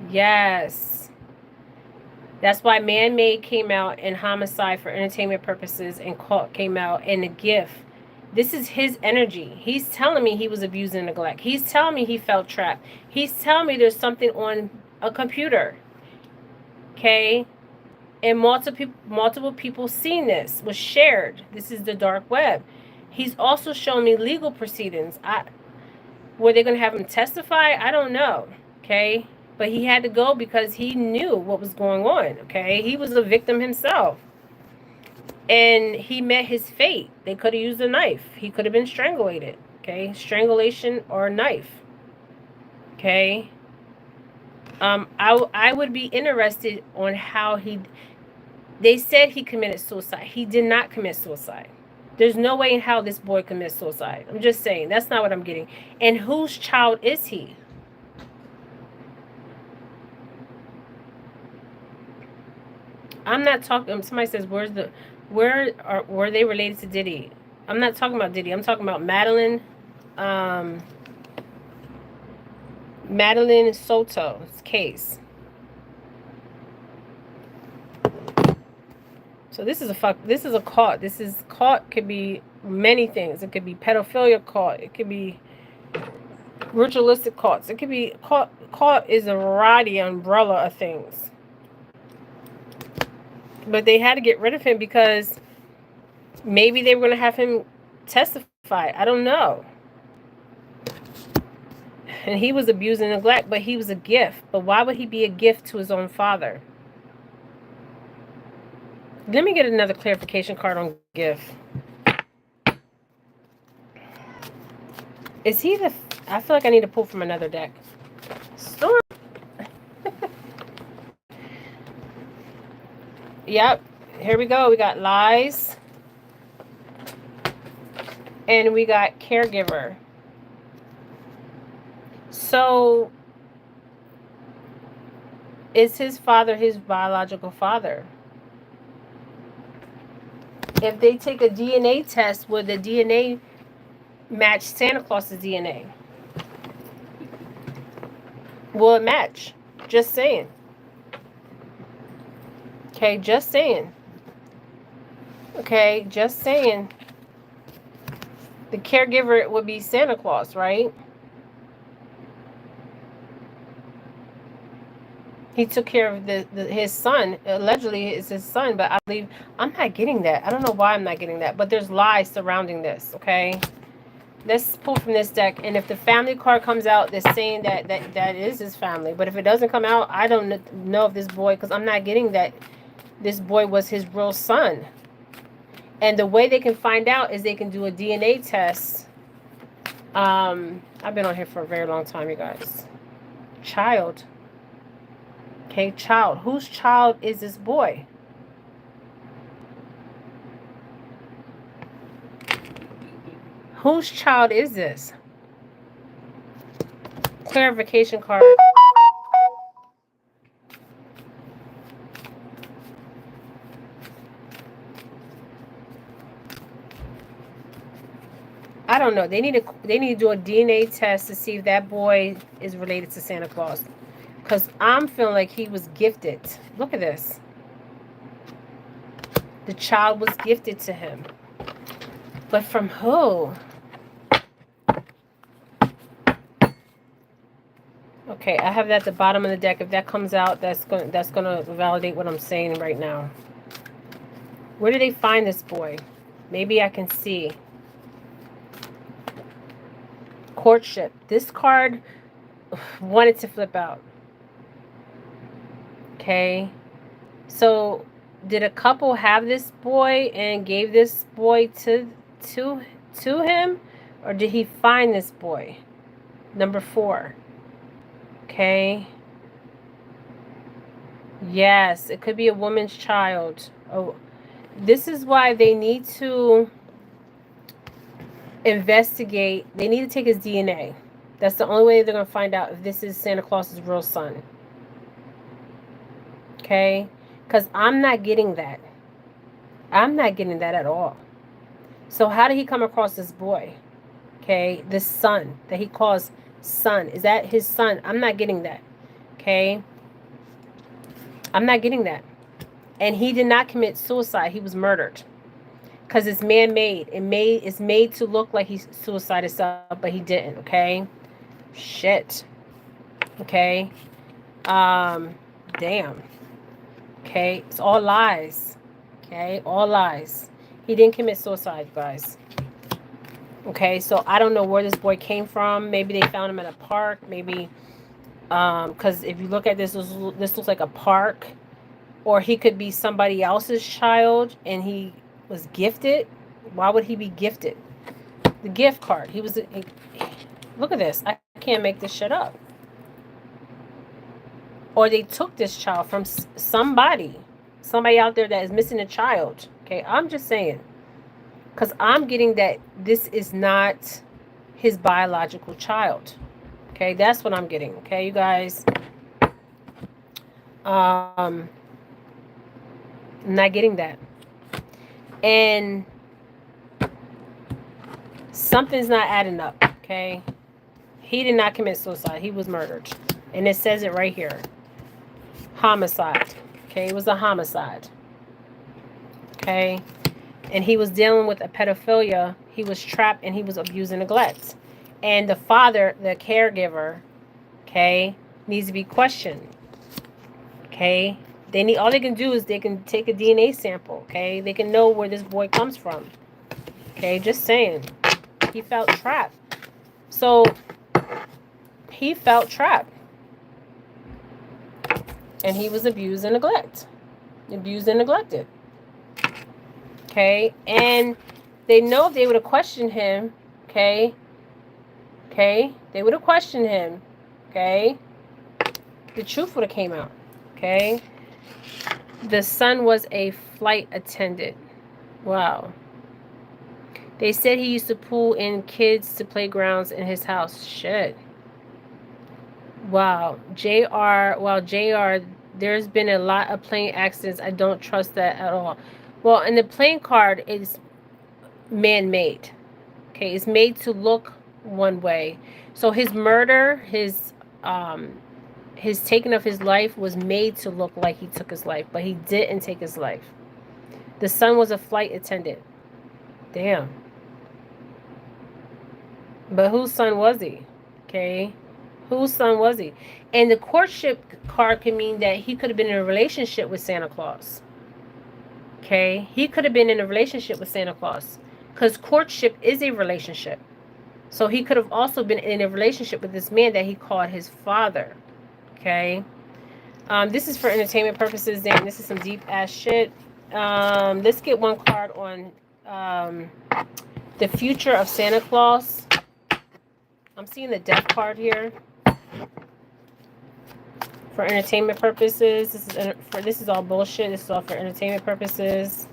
Yes. That's why man-made came out and homicide for entertainment purposes and cult came out, and the gift. This is his energy. He's telling me he was abused and neglect. He's telling me he felt trapped. He's telling me there's something on a computer. Okay? And multiple people seen this, was shared. This is the dark web. He's also showing me legal proceedings. Were they going to have him testify? I don't know. Okay? But he had to go because he knew what was going on. Okay? He was a victim himself. And he met his fate. They could have used a knife. He could have been strangulated. Okay? Strangulation or a knife. Okay? I would be interested on how they said he committed suicide. He did not commit suicide. There's no way in how this boy commits suicide. I'm just saying. That's not what I'm getting. And whose child is he? I'm not talking. Somebody says, were they related to Diddy? I'm not talking about Diddy. I'm talking about Madeline. Madeline Soto's case. So this is a cult. This is cult could be many things. It could be pedophilia cult. It could be ritualistic cults. It could be cult is a variety umbrella of things. But they had to get rid of him because maybe they were going to have him testify. I don't know. And he was abused and neglect, but he was a gift. But why would he be a gift to his own father? Let me get another clarification card on gift. Is he the... I feel like I need to pull from another deck. Storm. Yep. Here we go. We got lies. And we got caregiver. So, is his father his biological father? If they take a DNA test, would the DNA match Santa Claus's DNA? Will it match? Just saying. Okay, just saying. Okay, just saying. The caregiver would be Santa Claus, right? He took care of his son. Allegedly, it's his son, but I believe... I'm not getting that. I don't know why I'm not getting that, but there's lies surrounding this, okay? Let's pull from this deck, and if the family card comes out, that's saying that is his family. But if it doesn't come out, I don't know if this boy... Because I'm not getting that this boy was his real son. And the way they can find out is they can do a DNA test. I've been on here for a very long time, you guys. Child. Okay, child. Whose child is this boy? Whose child is this? Clarification card. I don't know. They need to do a DNA test to see if that boy is related to Santa Claus. Because I'm feeling like he was gifted. Look at this. The child was gifted to him. But from who? Okay, I have that at the bottom of the deck. If that comes out, that's gonna validate what I'm saying right now. Where did they find this boy? Maybe I can see. Courtship. This card wanted to flip out. Okay. So, did a couple have this boy and gave this boy to him? Or did he find this boy? Number 4. Okay. Yes, it could be a woman's child. Oh, this is why they need to investigate. They need to take his DNA. That's the only way they're going to find out if this is Santa Claus's real son. Okay? Because I'm not getting that. I'm not getting that at all. So how did he come across this boy? Okay? This son that he calls son. Is that his son? I'm not getting that. Okay? I'm not getting that. And he did not commit suicide. He was murdered. Because it's man-made. It's made to look like he suicided himself, but he didn't. Okay? Shit. Okay? Damn. Okay? It's all lies. Okay? All lies. He didn't commit suicide, guys. Okay? So I don't know where this boy came from. Maybe they found him at a park. Maybe, because if you look at this looks like a park. Or he could be somebody else's child and he was gifted. Why would he be gifted? The gift card. Look at this. I can't make this shit up. Or they took this child from somebody out there that is missing a child. Okay, I'm just saying, because I'm getting that this is not his biological child. Okay, that's what I'm getting. Okay, you guys. I'm not getting that. And something's not adding up. Okay, he did not commit suicide. He was murdered, and it says it right here. Homicide. Okay, it was a homicide. Okay, and he was dealing with a pedophilia. He was trapped and he was abused and neglect. And the father, the caregiver, okay, needs to be questioned. Okay, all they can do is they can take a DNA sample. Okay, they can know where this boy comes from. Okay, just saying. He felt trapped. So he felt trapped. And he was abused and neglected. Okay, and they know if they would have questioned him, okay, they would have questioned him, okay, the truth would have came out, okay. The son was a flight attendant. Wow. They said he used to pull in kids to playgrounds in his house. Shit. Wow. JR, there's been a lot of plane accidents. I don't trust that at all. Well, and the plane card is man-made. Okay, it's made to look one way. So his murder, his taking of his life was made to look like he took his life, but he didn't take his life. The son was a flight attendant. Damn. But whose son was he? Okay. Whose son was he? And the courtship card can mean that he could have been in a relationship with Santa Claus. Okay. He could have been in a relationship with Santa Claus. Because courtship is a relationship. So he could have also been in a relationship with this man that he called his father. Okay. This is for entertainment purposes. Damn, this is some deep ass shit. Let's get one card on the future of Santa Claus. I'm seeing the death card here. For entertainment purposes. This is all bullshit. This is all for entertainment purposes.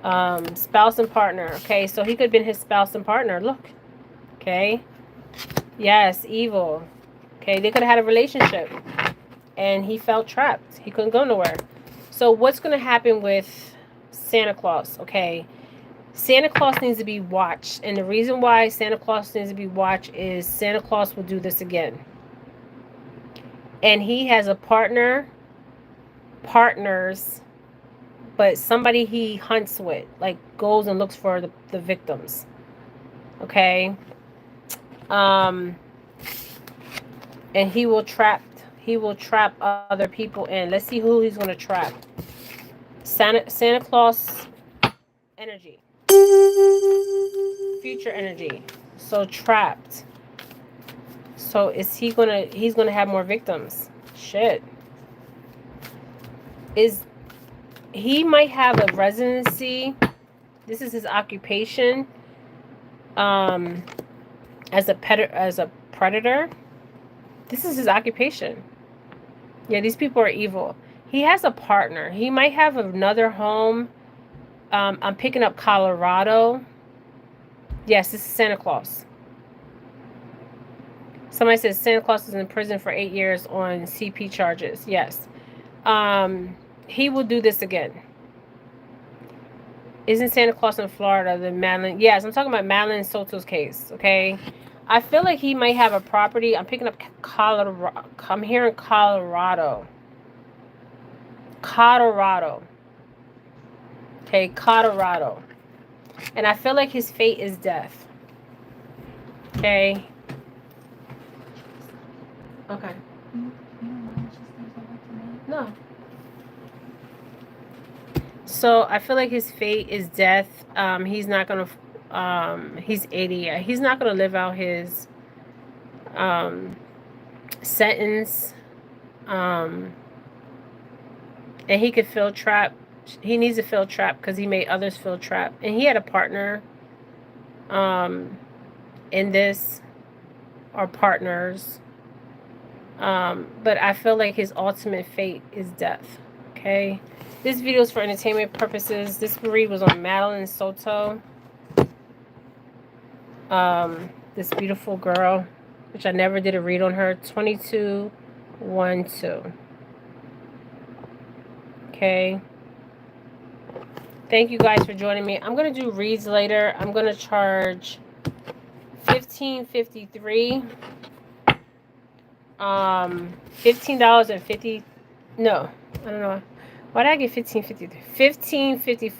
Spouse and partner. Okay, so he could have been his spouse and partner. Look. Okay. Yes, evil. Okay, they could have had a relationship. And he felt trapped. He couldn't go nowhere. So what's going to happen with Santa Claus? Okay. Santa Claus needs to be watched. And the reason why Santa Claus needs to be watched is Santa Claus will do this again. And he has a partners, but somebody he hunts with, like goes and looks for the victims. Okay. And he will trap other people in. Let's see who he's going to trap. Santa Claus energy. Future energy. So trapped. So is he's gonna have more victims. Shit. He might have a residency. This is his occupation. As a predator. This is his occupation. Yeah, these people are evil. He has a partner. He might have another home. I'm picking up Colorado. Yes, this is Santa Claus. Somebody says Santa Claus is in prison for 8 years on CP charges. Yes. He will do this again. Isn't Santa Claus in Florida the Madeline? Yes, I'm talking about Madeline Sto's case, okay? I feel like he might have a property. I'm picking up Colorado. I'm hearing Colorado. Colorado. Okay, Colorado. And I feel like his fate is death. Okay? Okay. No. So I feel like his fate is death. He's not gonna. He's 80. He's not gonna live out his sentence. And he could feel trapped. He needs to feel trapped because he made others feel trapped. And he had a partner. In this, or partners. But I feel like his ultimate fate is death. Okay. This video is for entertainment purposes. This read was on Madeline Soto. This beautiful girl, which I never did a read on her. 2212. Okay. Thank you guys for joining me. I'm gonna do reads later. I'm gonna charge $15.53. $15.50. No, I don't know. Why did I get $15.53?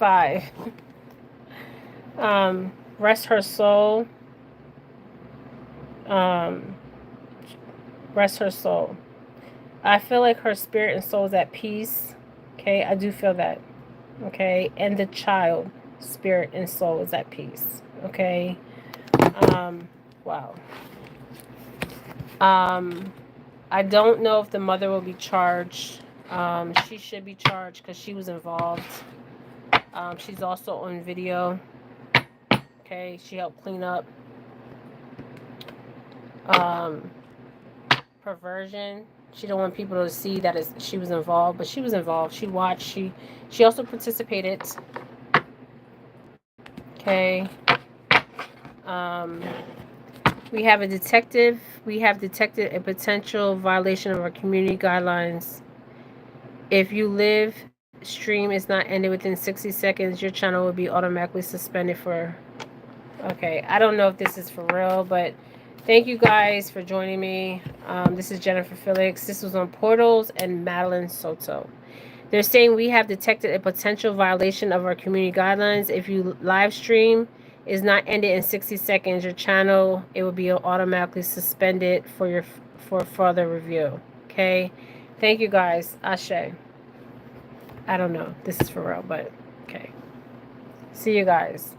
$15.55. Rest her soul. Rest her soul. I feel like her spirit and soul is at peace. Okay, I do feel that. Okay, and the child spirit and soul is at peace. Okay. Wow. I don't know if the mother will be charged. She should be charged because she was involved. She's also on video. Okay, she helped clean up. Perversion. She don't want people to see that she was involved, but she was involved. She watched. She also participated. Okay. We have a detective. We have detected a potential violation of our community guidelines. If you live stream is not ended within 60 seconds, your channel will be automatically suspended for... Okay, I don't know if this is for real, but thank you guys for joining me. This is Jennifer Felix. This was on Portals and Madeline Soto. They're saying we have detected a potential violation of our community guidelines. If you live stream is not ended in 60 seconds, your channel, it will be automatically suspended for further review. Okay? Thank you guys. Ashe. I don't know. This is for real, but okay. See you guys.